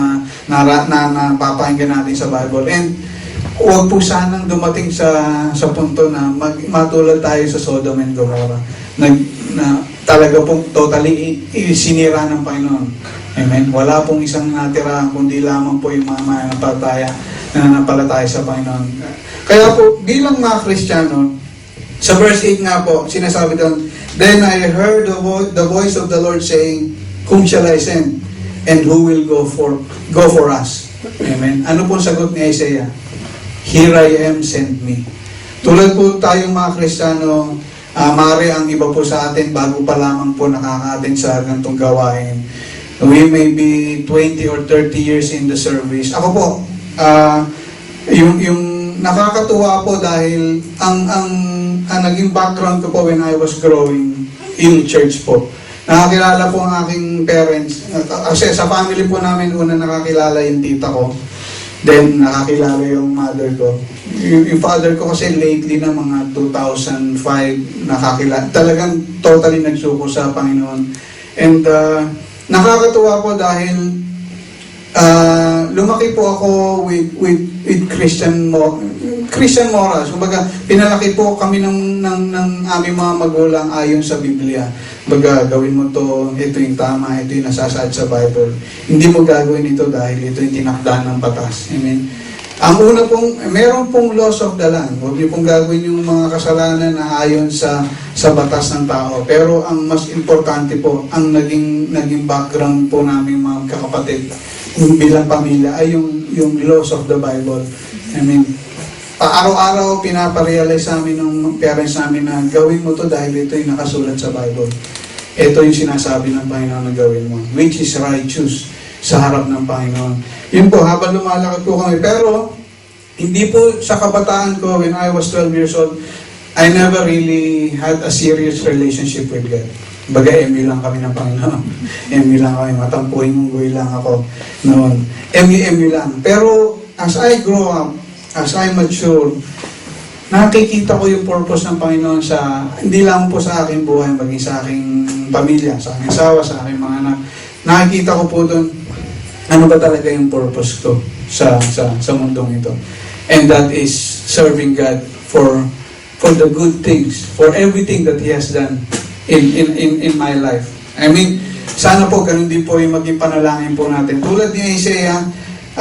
napapakinggan natin sa Bible. And huwag po sanang dumating sa punto na matulad tayo sa Sodom and Gomorrah. Na talaga pong totally sinira ng Panginoon. Amen. Wala pong isang natira, kundi lamang po yung mga nananampalataya sa Panginoon. Kaya po, bilang mga Kristiyano, sa verse 8 nga po, sinasabi doon, "Then I heard the voice of the Lord saying, Whom shall I send? And who will go for us?" Amen. Ano pong sagot ni Isaiah? "Here I am, send me." Tulad po tayong mga Kristiyano, maaari ang iba po sa atin, bago pa lamang po nakaka-attend sa ganitong gawain. We may be 20 or 30 years in the service. Ako po, yung nakakatuwa po dahil ang naging background ko po when I was growing in church po. Nakakilala po ang aking parents. Kasi sa family po namin, una nakakilala yung tita ko. Then nakakilala yung mother ko. Yung father ko kasi lately na mga 2005 nakakilala. Talagang totally nagsuko sa Panginoon. And nakakatuwa po dahil lumaki po ako with Christian morals. Kumbaga, pinalaki po kami ng aming mga magulang ayon sa Biblia. Kumbaga, gawin mo to, ito yung tama, ito yung nasasaad sa Bible. Hindi mo gagawin ito dahil ito yung tinakda ng batas. Amen. Ang una pong, meron pong laws of the land. Huwag niyo pong gagawin yung mga kasalanan na ayon sa batas ng tao. Pero ang mas importante po, ang naging background po namin mga kakapatid, yung bilang pamilya, ay yung laws of the Bible. I mean, araw-araw pinaparealize sa amin ng parents namin na gawin mo to dahil ito yung nakasulat sa Bible. Ito yung sinasabi ng Panginoon na gawin mo, which is righteous sa harap ng Panginoon. Yun po, habang lumalaki po kami. Pero, hindi po sa kabataan ko, when I was 12 years old, I never really had a serious relationship with God. Baga, MU lang kami ng Panginoon. MU lang kami, matampuhin munggoy lang ako noon. MU lang. Pero, as I grow up, as I mature, nakikita ko yung purpose ng Panginoon sa, hindi lang po sa aking buhay, maging sa aking pamilya, sa aking asawa, sa aking mga anak. Nakikita ko po doon, ano ba talaga yung purpose ko sa mundong ito. And that is serving God for the good things, for everything that He has done in my life. I mean, sana po ganun din po yung maging panalangin po natin. Tulad ni Isaiah,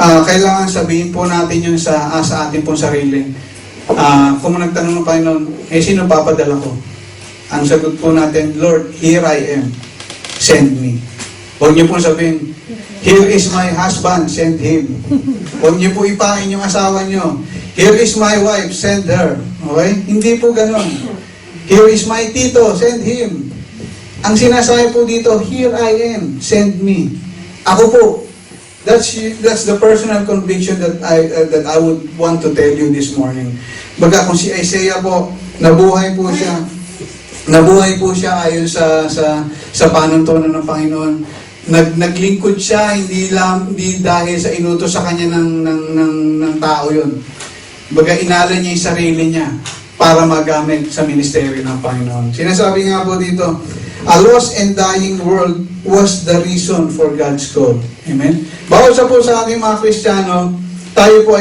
kailangan sabihin po natin yun sa ating pong sarili. Kung nagtanong ng Panginoon, sino papadala ko? Ang sagot po natin, Lord, here I am. Send me. Huwag niyo po sabihin, here is my husband, send him. Huwag niyo po ipain yung asawa niyo. Here is my wife, send her. Okay? Hindi po ganon. Here is my tito, send him. Ang sinasabi po dito, here I am, send me. Ako po, that's the personal conviction that I would want to tell you this morning. Baga kung si Isaiah po, nabuhay po siya ayon sa panuntunan ng Panginoon. Naglingkod siya hindi dahil sa inutos sa kanya ng tao yun. Baga inala niya yung sarili niya para magamit sa ministeryo ng Panginoon. Sinasabi nga po dito, a lost and dying world was the reason for God's call. Amen? Bawat sa po sa ating mga Kristiyano, tayo po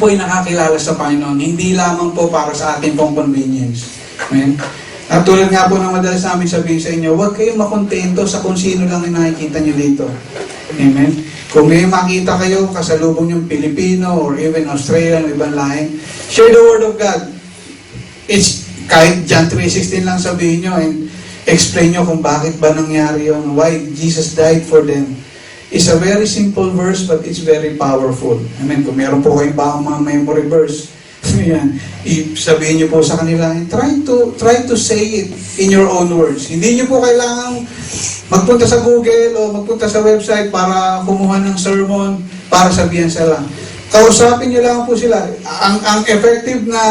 ay nakakilala sa Panginoon, hindi lamang po para sa ating pong convenience. Amen? At tulad nga po ng madalas namin sabihin sa inyo, huwag kayong makontento sa kung sino lang yung nakikita nyo dito. Amen? Kung may makita kayo, kasalubong yung Pilipino or even Australian o ibang lahi, share the Word of God. It's kahit John 3:16 lang sabihin nyo and explain nyo kung bakit ba nangyari yun, why Jesus died for them. It's a very simple verse but it's very powerful. Amen? Kung meron po kayong bakong mga memory verse, yan, sabihin niyo po sa kanila, try to say it in your own words. Hindi niyo po kailangan magpunta sa Google o magpunta sa website para kumuha ng sermon, para sabihan sila. Kausapin niyo lang po sila. Ang effective na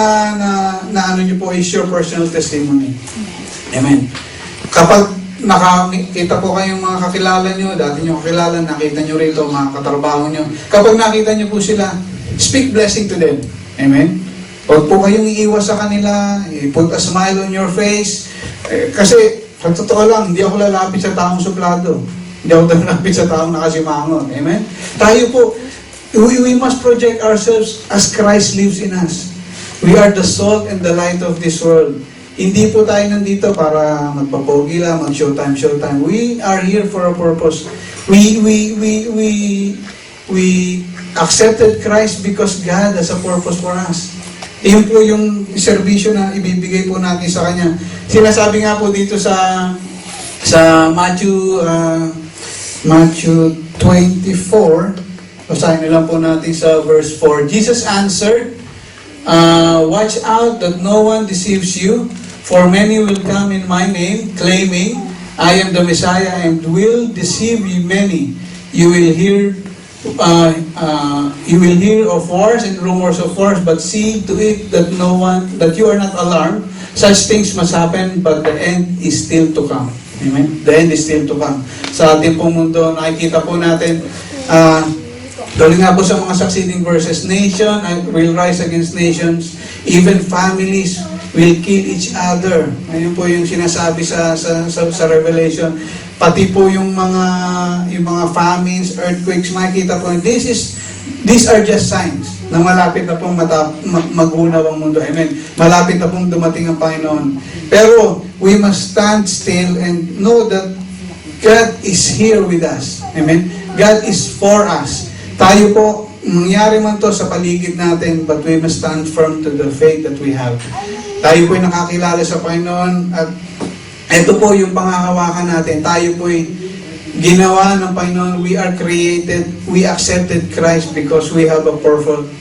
ano niyo po is your personal testimony. Amen. Kapag nakakita po kayong mga kakilala niyo, dati niyo kakilala, nakita niyo rito, mga katrabaho niyo. Kapag nakita niyo po sila, speak blessing to them. Amen? Huwag po kayong iiwas sa kanila, put a smile on your face. Kasi, sa totoo lang, hindi ako lalapit sa taong suplado. Hindi ako lalapit sa taong nakasimangon. Amen? Tayo po, we must project ourselves as Christ lives in us. We are the salt and the light of this world. Hindi po tayo nandito para magpapogi lang, mag-showtime. We are here for a purpose. We accepted Christ because God has a purpose for us. Iyon po yung serbisyo na ibibigay po natin sa Kanya. Sinasabi nga po dito sa Matthew 24, basahin na lang po natin sa verse 4. Jesus answered, watch out that no one deceives you, for many will come in my name, claiming, I am the Messiah, and will deceive you many. You will hear of wars and rumors of wars, but see to it that you are not alarmed. Such things must happen, but the end is still to come. Amen? The end is still to come. Sa ating pong mundo, nakikita po natin, tuloy nga po sa mga succeeding verses, nation will rise against nations, even families will kill each other. Ayun po yung sinasabi sa Revelation. Pati po yung mga famines, earthquakes, makikita po, these are just signs na malapit na pong magunaw ang mundo. Amen. Malapit na pong dumating ang Panginoon. Pero we must stand still and know that God is here with us. Amen. God is for us. Tayo po, nangyari man to sa paligid natin, but we must stand firm to the faith that we have. Tayo po'y nakakilala sa Panginoon at ito po yung panghahawakan natin. Tayo po'y ginawa ng Panginoon. We are created. We accepted Christ because we have a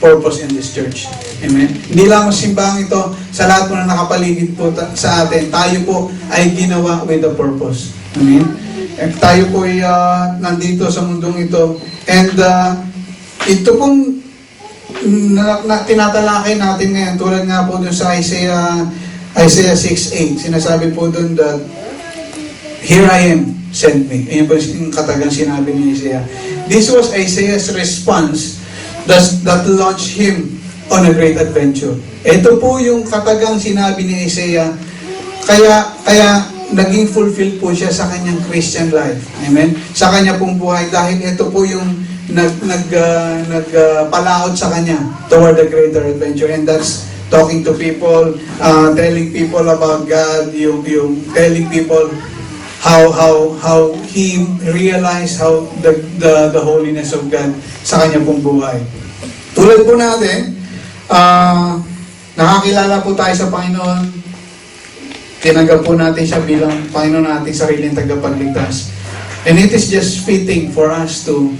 purpose in this church. Amen. Hindi lang simbang ito sa lahat po na nakapaligid po sa atin. Tayo po ay ginawa with a purpose. Amen. At tayo po ay nandito sa mundong ito. And ito pong tinatalakay natin ngayon, tulad nga po dun sa Isaiah 6:8, sinasabi po dun that, "Here I am, send me." Ayun po yung katagang sinabi ni Isaiah. This was Isaiah's response that launched him on a great adventure. Ito po yung katagang sinabi ni Isaiah, kaya naging fulfilled po siya sa kanyang Christian life. Amen? Sa kanya pong buhay, dahil ito po yung nagpalaot sa kanya toward a greater adventure, and that's talking to people, telling people about God, yung telling people how he realized how the holiness of God sa kanya pong buhay. Tulad po natin, nakakilala po tayo sa Panginoon, tinanggap po natin siya bilang Panginoon nating sariling tagapagligtas. And it is just fitting for us to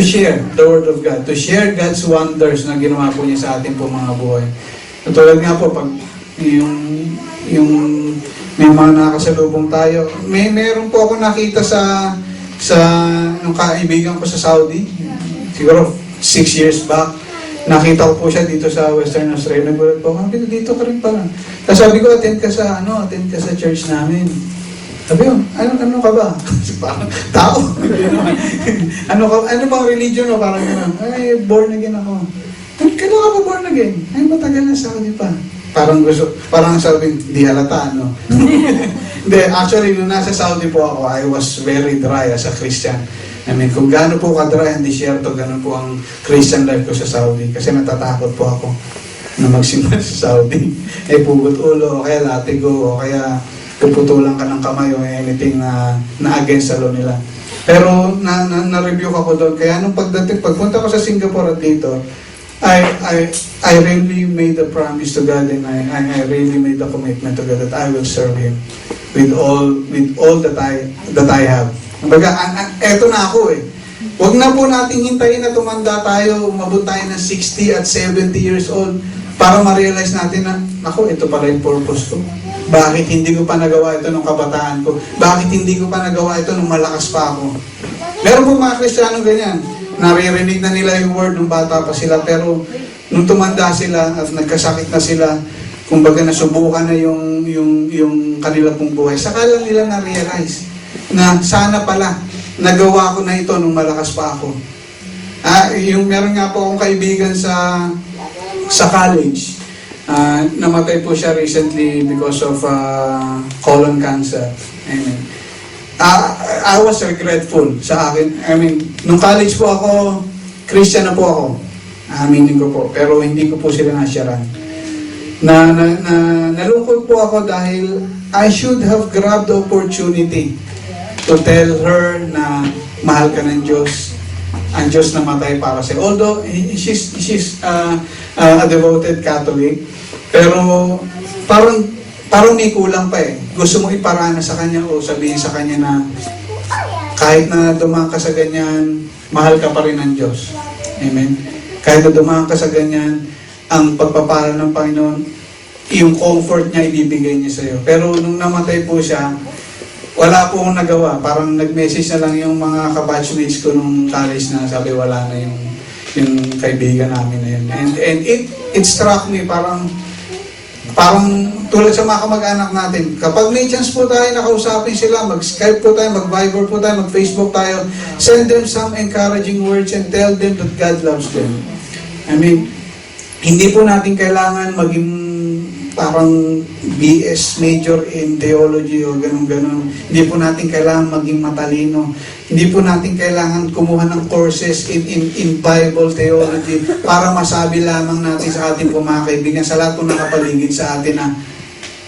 share the Word of God, to share God's wonders na ginawa po niya sa ating po mga buhay. Tulad nga po, pag yung may mga nakasalubong tayo, meron po ako nakita sa nung kaibigan ko sa Saudi, siguro 6 years back, nakita ko po siya dito sa Western Australia. Nagulat po, dito ka rin pala. Tapos sabi ko, attend ka sa church namin. Sabi ko, ano ka ba? Parang tao. ano bang religion mo? Parang gano'n. Ay, born again ako. Kailan ka ba born again? Ay, matagal na Saudi pa. Parang sabi, di halata, no? Hindi, actually, nung nasa Saudi po ako, I was very dry as a Christian. I mean, kung gaano po ka-dry ang disyerto, gaano po ang Christian life ko sa Saudi. Kasi natatakot po ako na magsimula sa Saudi. Pugot ulo, o kaya latigo, o kaya puputulan ka ng kamay o anything na against sa law nila. Pero na-review ako doon. Kaya nung pagpunta ko sa Singapore at dito, I really made a promise to God, and I really made a commitment to God that I will serve Him with all that I have. Kumbaga, eto na ako eh. Huwag na po nating hintayin na tumanda tayo, umabot tayo ng 60 at 70 years old para ma-realize natin na, ako, ito pala yung purpose ko. Bakit hindi ko pa nagawa ito nung kabataan ko? Bakit hindi ko pa nagawa ito nung malakas pa ako? Meron po mga Kristiyano ganyan. Naririnig na nila yung word nung bata pa sila, pero nung tumanda sila at nagkasakit na sila, kumbaga nasubukan na yung kanila pong buhay, saka lang nila na-realize na sana pala nagawa ko na ito nung malakas pa ako. Meron nga po akong kaibigan sa college. Namatay po siya recently because of colon cancer. Amen. I was regretful sa akin. I mean, nung college po ako, Christian na po ako. Aminin ko po. Pero hindi ko po sila nasyaran. Nalungkot po ako dahil I should have grabbed the opportunity to tell her na mahal ka ng Diyos. Ang Diyos namatay para sa'yo. Although, she's a devoted Catholic, pero parang may kulang pa eh. Gusto mo iparana sa kanya o sabihin sa kanya na kahit na dumaan ka sa ganyan, mahal ka pa rin ng Diyos. Amen? Kahit na dumaan ka sa ganyan, ang pagpapala ng Panginoon, yung comfort niya ibibigay niya sa'yo. Pero nung namatay po siya, wala po akong nagawa. Parang nag-message na lang yung mga kabatchmates ko nung college na sabi wala na yung kaibigan namin na yun. And it struck me, parang tulad sa mga kamag-anak natin, kapag may chance po tayo nakausapin sila, mag-Skype po tayo, mag-Viber po tayo, mag-Facebook tayo, send them some encouraging words and tell them that God loves them. I mean, hindi po natin kailangan maging parang BS major in theology o ganun-ganun. Hindi po natin kailangan maging matalino. Hindi po natin kailangan kumuha ng courses in Bible theology para masabi lamang natin sa ating mga kaibigan, sa lahat ng nakapaligid sa atin na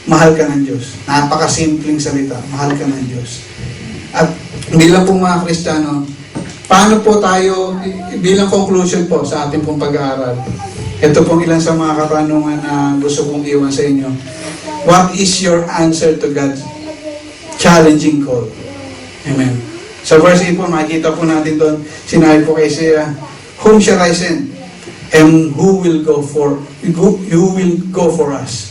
mahal ka ng Diyos. Napakasimpleng salita, mahal ka ng Diyos. At bilang po mga Kristiyano, paano po tayo, bilang conclusion po sa ating pong pag-aaral, ito pong ilan sa mga katanungan na gusto kong iwan sa inyo. What is your answer to God's challenging call? Amen. Sa verse 8 po, makikita po natin doon, sinabi po kay Isaiah, whom shall I send? And who will go for us?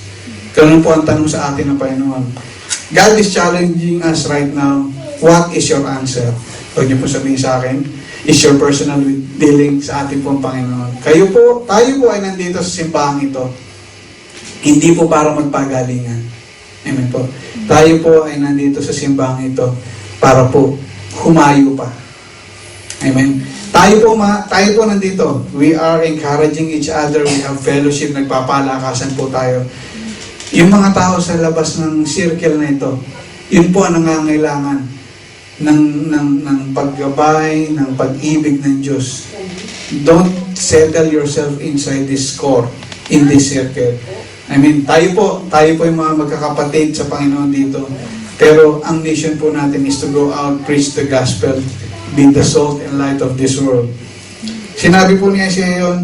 Ganun po ang tanong sa atin ng Panginoon. God is challenging us right now. What is your answer? Huwag niyo po sabihin sa akin, is your personal dealing sa ating pong Panginoon. Tayo po ay nandito sa simbahan ito. Hindi po para magpagalingan. Amen po. Tayo po ay nandito sa simbahan ito para po humayo pa. Amen. Tayo po nandito. We are encouraging each other. We have fellowship. Nagpapalakasan po tayo. Yung mga tao sa labas ng circle na ito, yun po ang nangangailangan ng paggabay, ng pag-ibig ng Diyos. Don't settle yourself inside this core, in this circle. I mean, tayo po yung mga magkakapatid sa Panginoon dito. Pero ang mission po natin is to go out, preach the gospel, be the salt and light of this world. Sinabi po ni Isaiah yun,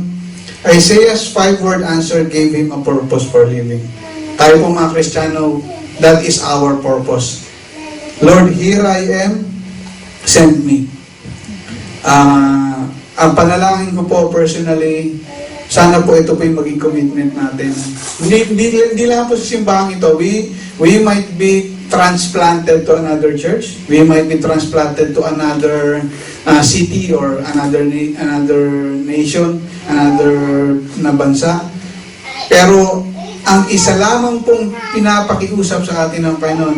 Isaiah's 5-word answer gave him a purpose for living. Tayo po mga Kristiyano, that is our purpose. Lord, here I am, send me. Ang panalangin ko po personally, sana po ito po yung maging commitment natin. Hindi lang po sa simbahan ito. We might be transplanted to another church. We might be transplanted to another city or another nation, another na bansa. Pero ang isa lamang pong pinapakiusap sa atin ng Panginoon,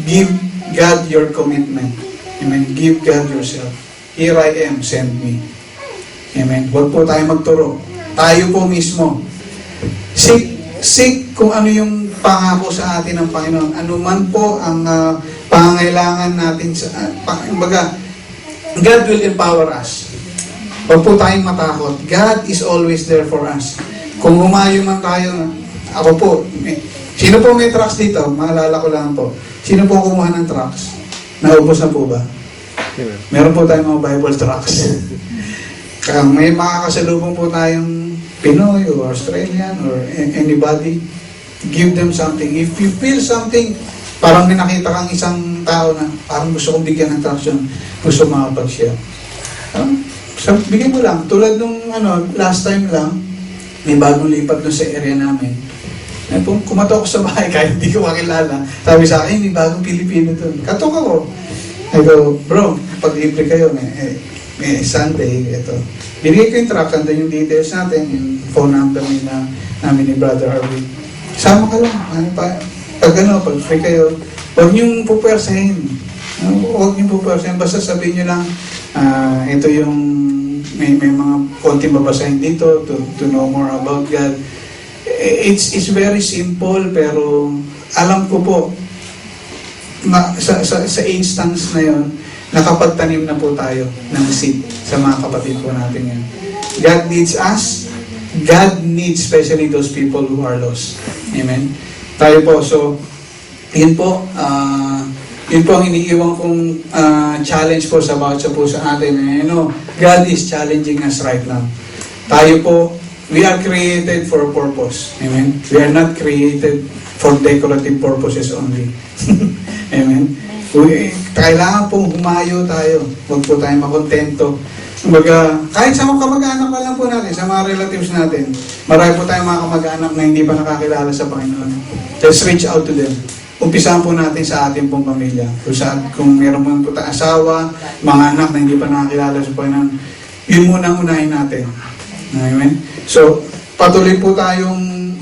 give God your commitment. Amen. Give God yourself. Here I am, send me. Amen. Huwag po tayo magturo. Tayo po mismo. Seek kung ano yung pangako sa atin ng Panginoon. Ano man po ang pangangailangan natin sa God will empower us. Huwag po tayong matakot. God is always there for us. Kung humayo man tayo, ako po, sino po may trucks dito? Maalala ko lang po. Sino po kumuha ng trucks? Naubos na po ba? Meron po tayong mga Bible trucks. May makakasalubong po tayong Pinoy or Australian or anybody. Give them something. If you feel something, parang may nakita kang isang tao na parang gusto kong bigyan ng traction, gusto makapag-share. So, bigyan mo lang. Tulad nung last time lang, may bagong lipat doon sa area namin. Kumatok ko sa bahay kahit hindi ko makilala. Sabi sa akin, may bagong Pilipino doon. Katok ako. I go, bro, pag-libre kayo, Sunday, ito. Binigay ko yung truck, andun yung details natin, yung phone number namin ni Brother Arvin. Sama ka lang. Pag free kayo, huwag niyong pupwersahin. Huwag niyong pupwersahin. Basta sabihin niyo lang, ito yung may mga konting babasahin dito to know more about God. It's very simple, pero alam ko po, sa instance na yon, nakapagtanim na po tayo ng seed sa mga kapatid po natin yan. God needs us. God needs especially those people who are lost. Amen? Tayo po, so, yun po ang iniiwan kong challenge po sa bawat sa puso natin. God is challenging us right now. Tayo po, we are created for a purpose. Amen? We are not created for decorative purposes only. Amen? Kailangan pong humayo tayo. Huwag po tayo makontento. Kahit sa mga kamag-anak pa lang po natin, sa mga relatives natin, marami po tayong mga kamag-anak na hindi pa nakakilala sa Panginoon. Just reach out to them. Umpisahan po natin sa ating pong pamilya. Kung meron po tayong asawa, mga anak na hindi pa nakakilala sa Panginoon, yun muna ang unahin natin. Amen? So, patuloy po tayong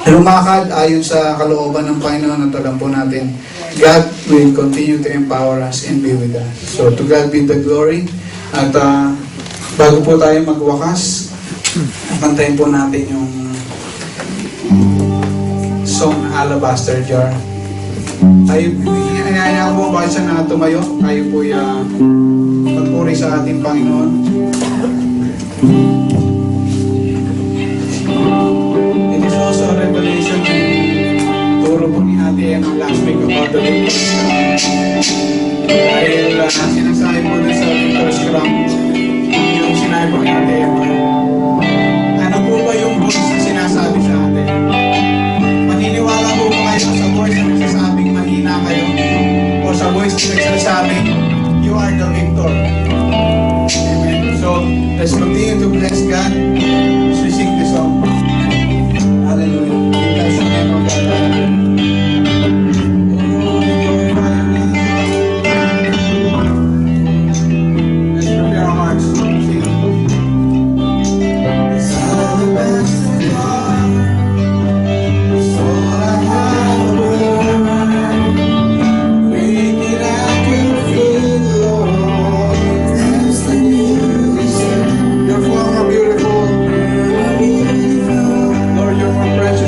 lumakad ayon sa kalooban ng Panginoon at alam po natin, God will continue to empower us and be with us. So, to God be the glory. At bago po tayo magwakas, kantayin po natin yung song na Alabaster Jar. Tayo, inayaya ko ba siya na tumayo? Tayo po magpuri sa ating Panginoon. It is also a revelation turo po ni Ate Emma last week about the Victor's Crown. Dahil sinasabi po na sa Victor's Crown, yung sinabi po ni Ate Emma, ano po ba yung voice na sinasabi sa atin? Maniniwala po ba kayo sa voice na nagsasabing mahina kayo? O sa voice na nagsasabing, you are the victor? Amen. So, let's continue to bless God as we sing this song. Hallelujah. Give us the name of God. Let's prepare our hearts to sing. It's all the best of God. It's all I have earned. Great that I can feel, Lord. That's the news. You're far more beautiful. Lord, you're more precious.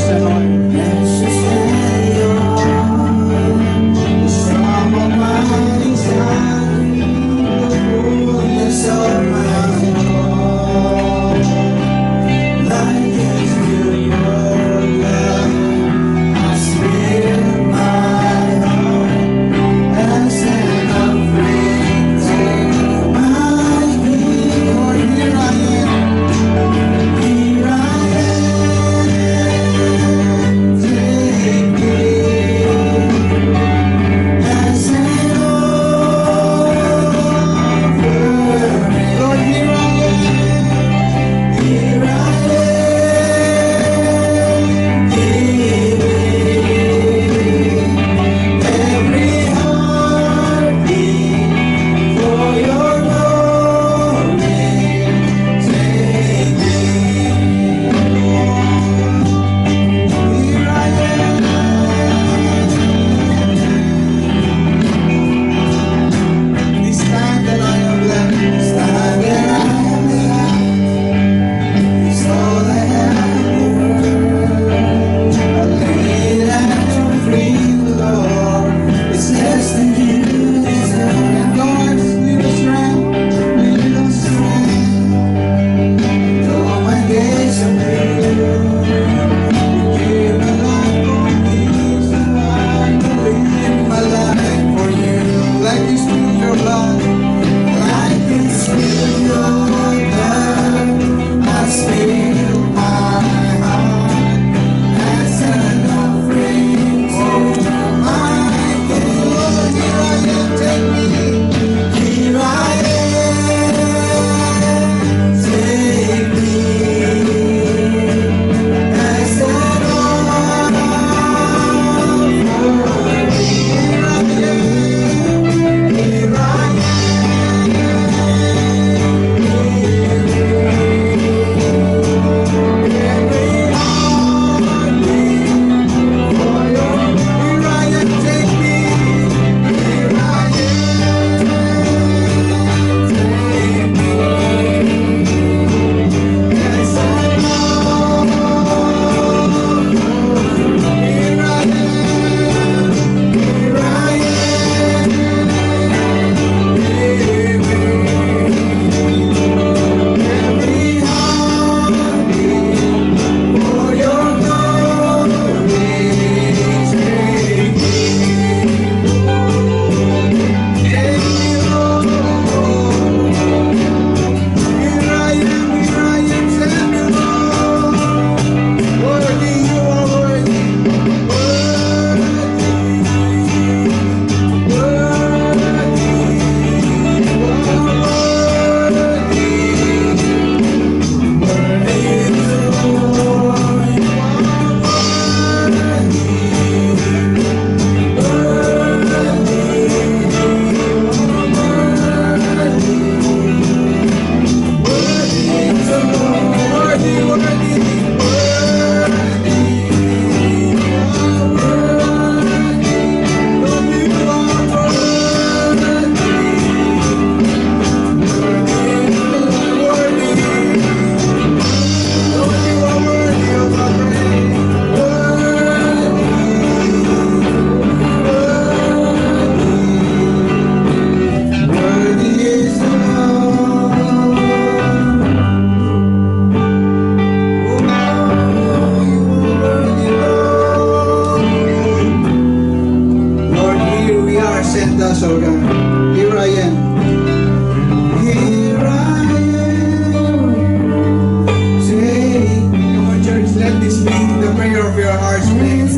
send us, oh God. Here I am. Here I am. Take me. Come on, church, let this be the prayer of your hearts, please.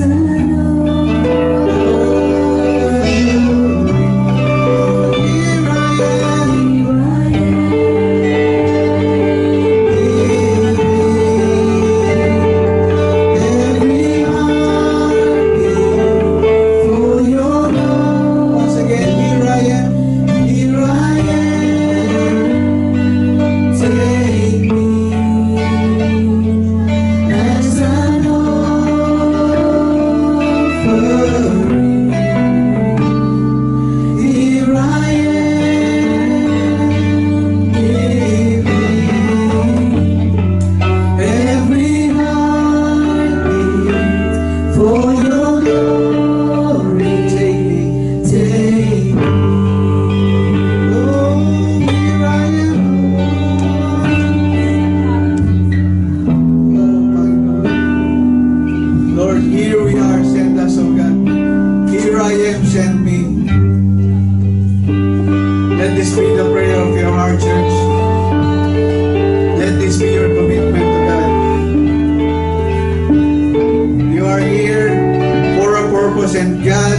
Lord, here we are, send us, oh God. Here I am, send me. Let this be the prayer of your heart, church. Let this be your commitment to God. You are here for a purpose, and God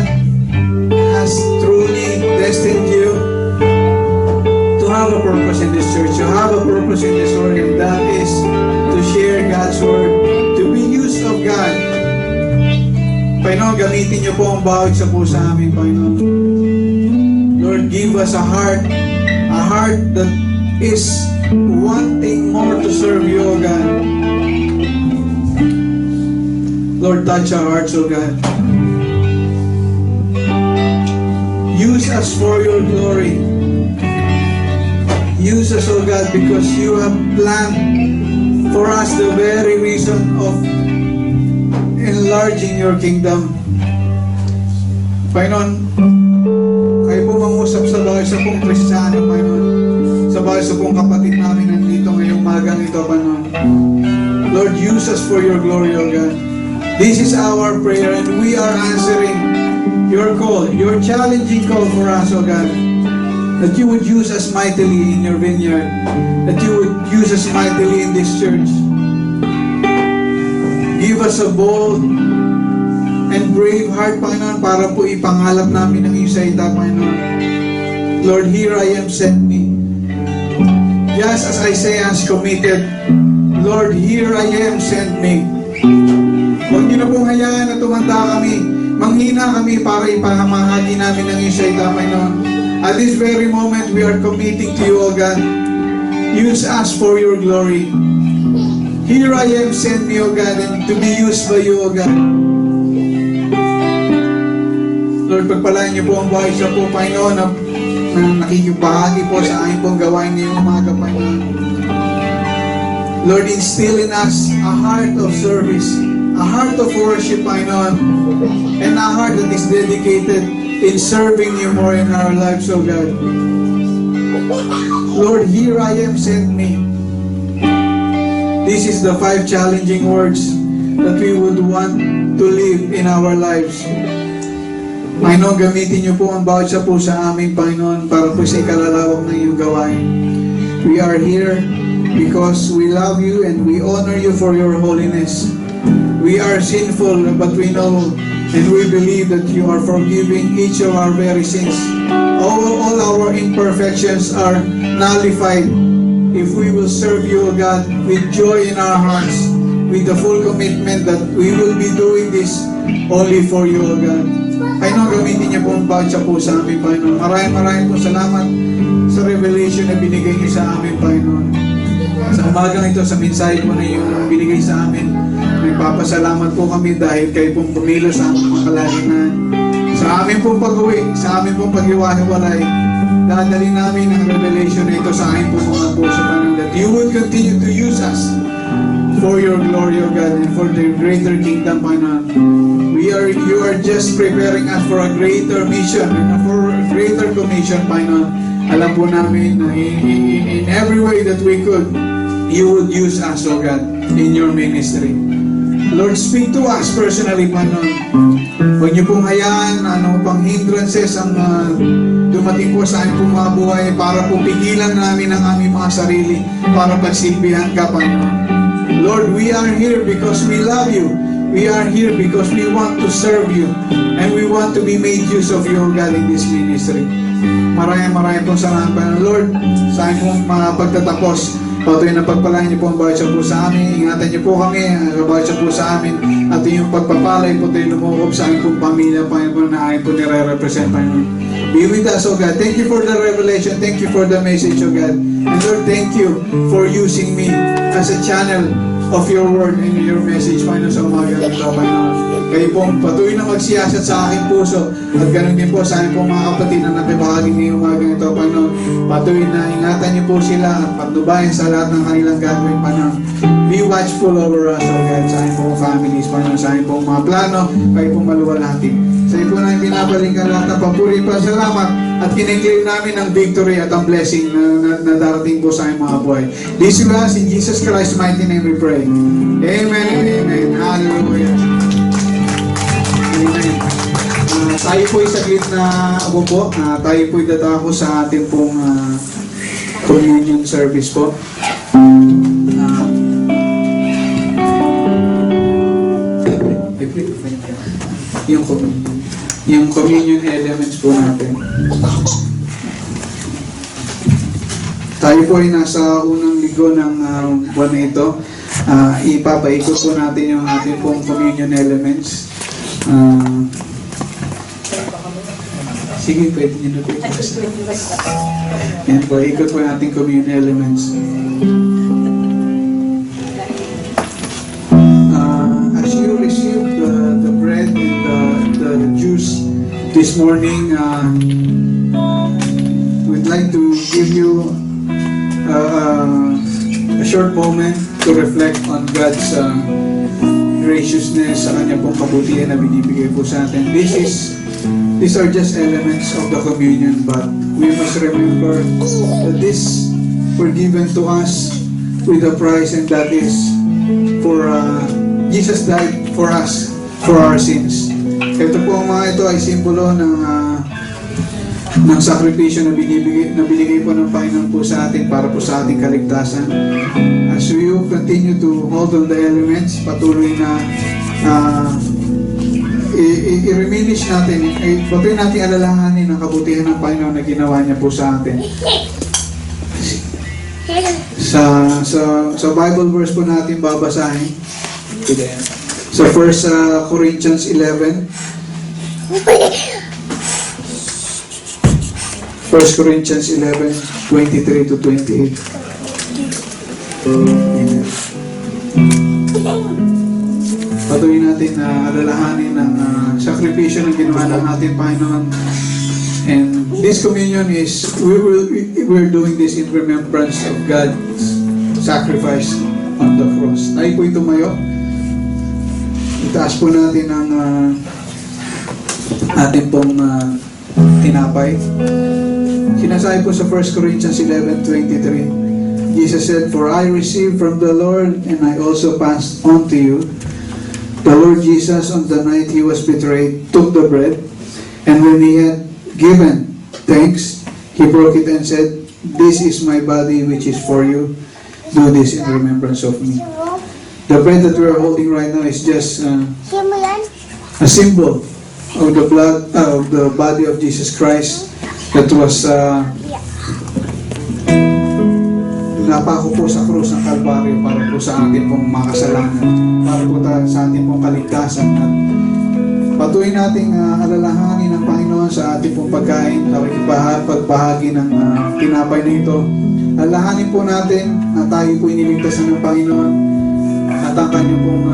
has truly destined you to have a purpose in this church, to have a purpose in this world, and that is to share God's word, to be used of God. Panginoon, gamitin niyo po ang bawat sa puso amin, Panginoon. Lord, give us a heart that is wanting more to serve you, O God. Lord, touch our hearts, O God. Use us for your glory. Use us, O God, because you have planned for us the very reason of enlarging your kingdom. Panginoon, kayo po mangusap sa bawat isa pong Kristiyano, Panginoon, sa bawat isa pong kapatid namin nandito ngayong magang ito, Panginoon. Lord, use us for your glory, O God. This is our prayer, and we are answering your call, your challenging call for us, O God, that you would use us mightily in your vineyard, that you would use us mightily in this church. Give us a bold and brave heart, Panginoon, para po ipangalap namin ang iyong salita, Panginoon. Lord, here I am, send me. Just as Isaiah has committed, Lord, here I am, send me. Huwag niyo na pong hayaan na tumanda kami, manghina kami para ipahamahagi namin ang iyong salita, Panginoon. At this very moment, we are committing to you, O God. Use us for your glory. Here I am, send me, O God, and to be used by you, O God. Lord, pagpalain niyo po ang buhay sa po, Panginoon, na nakikibahagi po sa aking pong gawain ngayong umaga, Panginoon. Lord, instill in us a heart of service, a heart of worship, Panginoon, and a heart that is dedicated in serving you more in our lives, O God. Lord, here I am, send me. This is the 5 challenging words that we would want to live in our lives. Panginoon, gamitin niyo po ang bawat sa puso sa amin, Panginoon, para po sa ikalalawak ng iyong gawain. We are here because we love you and we honor you for your holiness. We are sinful, but we know and we believe that you are forgiving each of our very sins. All our imperfections are nullified if we will serve you, O God, with joy in our hearts, with the full commitment that we will be doing this only for you, O God. Panginoon, gamitin niyo po ang bawat sa puso sa amin, Panginoon. Maraming po salamat sa revelation na binigay niyo sa amin, Panginoon. Sa umagang ito, sa mensahe po na yung binigay sa amin, nagpapasalamat po kami dahil kayo pong pumilo sa aming mga kalagayan. Sa amin pong pag-uwi, sa amin pong pag-iwalay, dadalhin namin ang revelation na ito sa amin pong mga puso, Panginoon, that you will continue to use us for your glory, O God, and for the greater kingdom, Panginoon. You are just preparing us for a greater mission and for a greater commission, Panginoon. Alam po namin na in every way that we could, you would use us, O God, in your ministry. Lord, speak to us personally, Panginoon. Huwag niyo pong hayaan ano pang hindrances ang dumating po sa aming pong mga buhay para po pigilan namin ang aming mga sarili para pagsilbihan ka, Panginoon. Lord, we are here because we love you. We are here because we want to serve you. And we want to be made use of you, God, in this ministry. Maraming pong salamat, Panginoon. Lord, sa aming pong mga pagtatapos, patuloy na pagpalain niyo po ang bawat isa po sa amin. Ingatan niyo po kami, ang bawat isa po sa amin. At yung pagpapalay po tayo lumukob sa aming pong pamilya, Panginoon, na aming po nire-represent, Panginoon. Be with us, O God. Thank you for the revelation. Thank you for the message, O God. And Lord, thank you for using me as a channel of your word and your message, Panginoon, sa umaga nito, Panginoon. Kayo pong patuloy na magsiyasat sa aking puso at ganoon din po sa aking pong mga kapatid na nakibahagi ngayong umaga nito, Panginoon. Patuloy na ingatan niyo po sila at patnubayan sa lahat ng kanilang gagawin, Panginoon. Be watchful over us, O God, sa aming pong families, Panginoon, sa aming pong mga plano, kayo pong maluwalhati. Sa iyo po namin binabalikan lahat ng papuri pa, salamat at kiniklaim namin ang victory at ang blessing na darating po sa aming mga buhay. This is us in Jesus Christ's mighty name we pray. Amen and amen. Hallelujah. Amen. Tayo po'y saglit na umupo. Tayo po'y dadako sa ating pong communion service po. Yung communion elements po natin. Tayo po ay nasa unang linggo ng buwan na ito. Ipapaikot po natin yung ating pong communion elements. Sige, pwede nyo na po. Yan po, ikot po yung ating communion elements. As you receive the bread and the juice this morning, we'd like to give you a short moment to reflect on God's graciousness sa Kanya pong kabutihan na binibigay po sa atin. These are just elements of the communion, but we must remember that this were given to us with a price, and that is for Jesus died for us, for our sins. Ito po mga ito ay simbolo ng sakripisyo na binigay po ng Panginoon po sa atin para po sa ating kaligtasan. As we continue to hold on the elements, patuloy na i-reminish natin, patuloy natin alalahanin ang kabutihan ng Panginoon na ginawa niya po sa atin. Sa Bible verse po natin babasahin. Sa 1 Corinthians 11. 1 Corinthians 11, 23 to 28. Amen. Patuloy natin na alalahanin ang sakripisyo na ginawa ng ating Panginoon. And this communion is, we're doing this in remembrance of God's sacrifice on the cross. Tayo po'y tumayo. Itaas po natin ang ating pong tinapay. Sinasabi po sa 1 Corinthians 11:23, Jesus said, "For I received from the Lord, and I also passed on to you. The Lord Jesus, on the night he was betrayed, took the bread, and when he had given thanks, he broke it and said, 'This is my body which is for you. Do this in remembrance of me.'" The bread that we are holding right now is just a symbol of the blood of the body of Jesus Christ that was napako po sa krus ng Kalbaryo para po sa ating pong makasalanan, para po sa ating pong kaligtasan. At patuloy nating alalahanin ng Panginoon sa ating pong pagkain, pagbahagi ng tinapay na ito. Alalahanin po natin na tayo po iniligtasan ng Panginoon at ang kanyang pong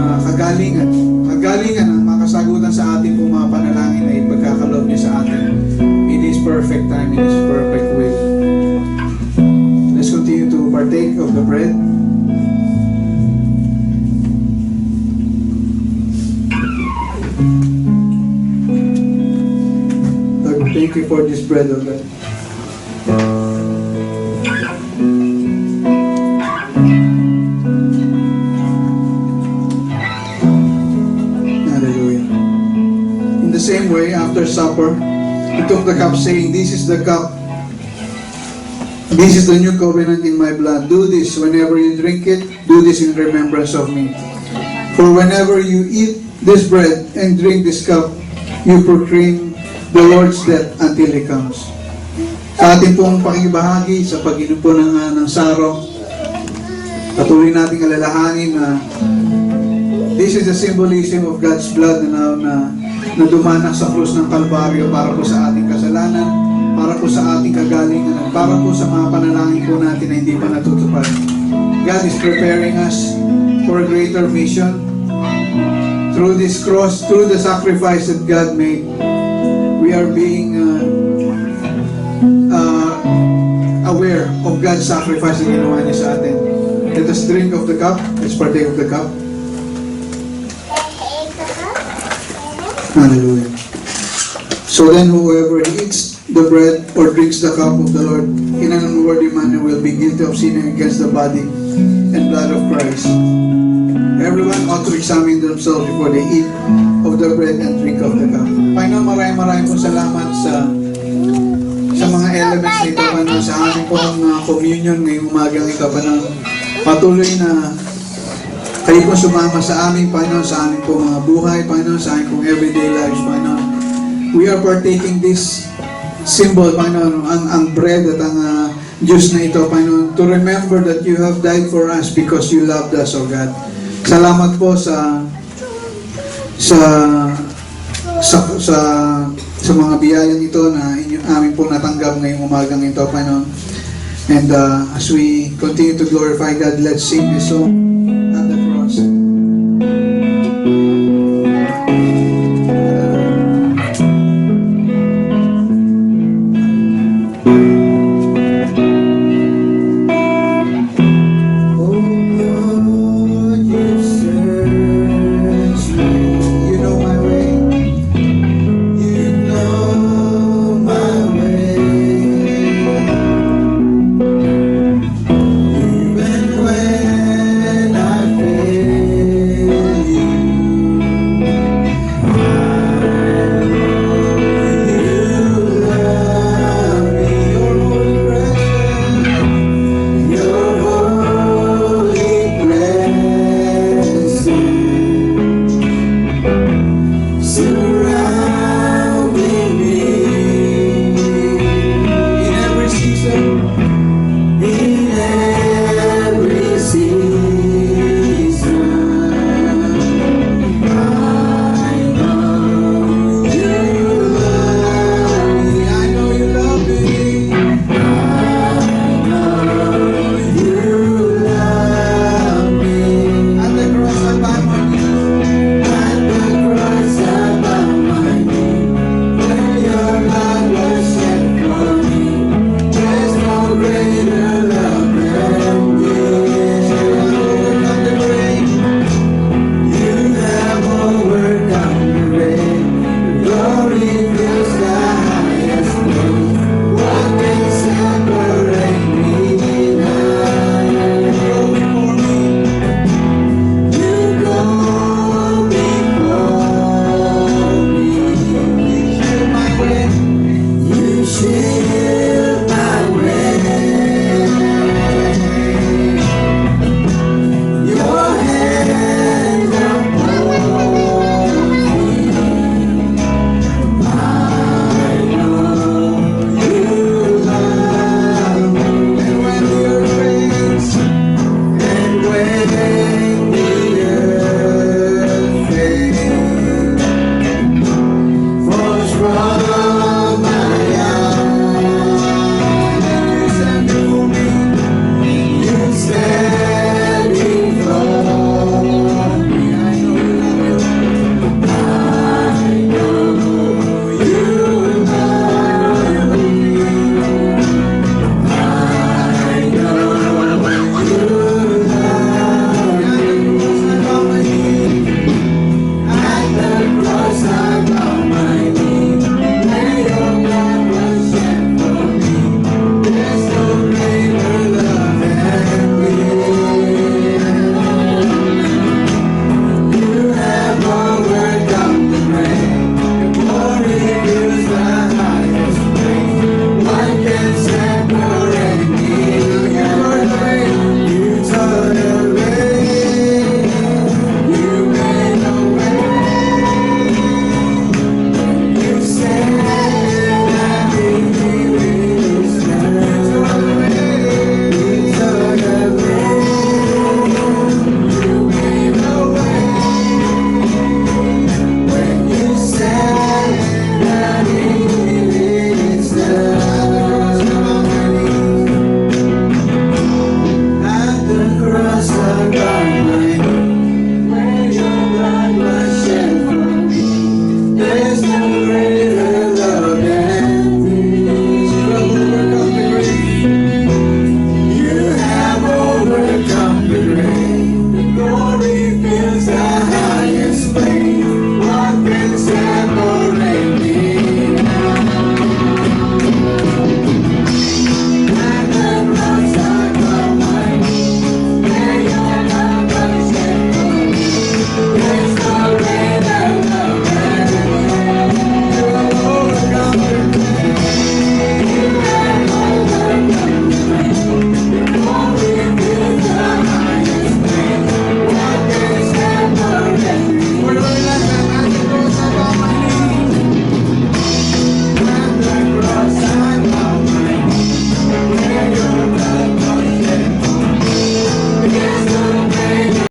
kagalingan ang makasagutan sa ating pong mga panalangin ay pagkakaloob niya sa atin in His perfect time, in His perfect will. Let's continue to partake of the bread. Lord, thank you for this bread, O God. supper, he took the cup, saying, "This is the cup. This is the new covenant in my blood. Do this whenever you drink it. Do this in remembrance of me. For whenever you eat this bread and drink this cup, you proclaim the Lord's death until He comes." Sa ating pong pakibahagi sa pag-inom po ng saro, patuloy nating alalahanin na this is the symbolism of God's blood na dumanak sa krus ng Kalbaryo para po sa ating kasalanan, para po sa ating kagalingan, para po sa mga panalangin po natin na hindi pa natutupad. God is preparing us for a greater mission. Through this cross, through the sacrifice that God made, we are being aware of God's sacrifice na ginawa niya sa atin. Let us drink of the cup. Let's partake of the cup. Hallelujah. So then whoever eats the bread or drinks the cup of the Lord in an unworthy manner will be guilty of sinning against the body and blood of Christ. Everyone ought to examine themselves before they eat of the bread and drink of the cup. Panginoon, maraming po salamat sa mga elements nito, Panginoon, sa aming pong communion ngayong umagang ito, Panginoon. Patuloy na kayo po sumama sa amin, Panginoon, sa aming pong mga buhay, Panginoon, sa aming pong everyday lives, Panginoon. We are partaking this symbol, Panginoon, ang bread at ang juice na ito, Panginoon, to remember that you have died for us because you loved us, O God. Salamat po sa mga biyayang ito na amin pong natanggap ngayong umagang ito, Panginoon. And as we continue to glorify God, let's sing this song.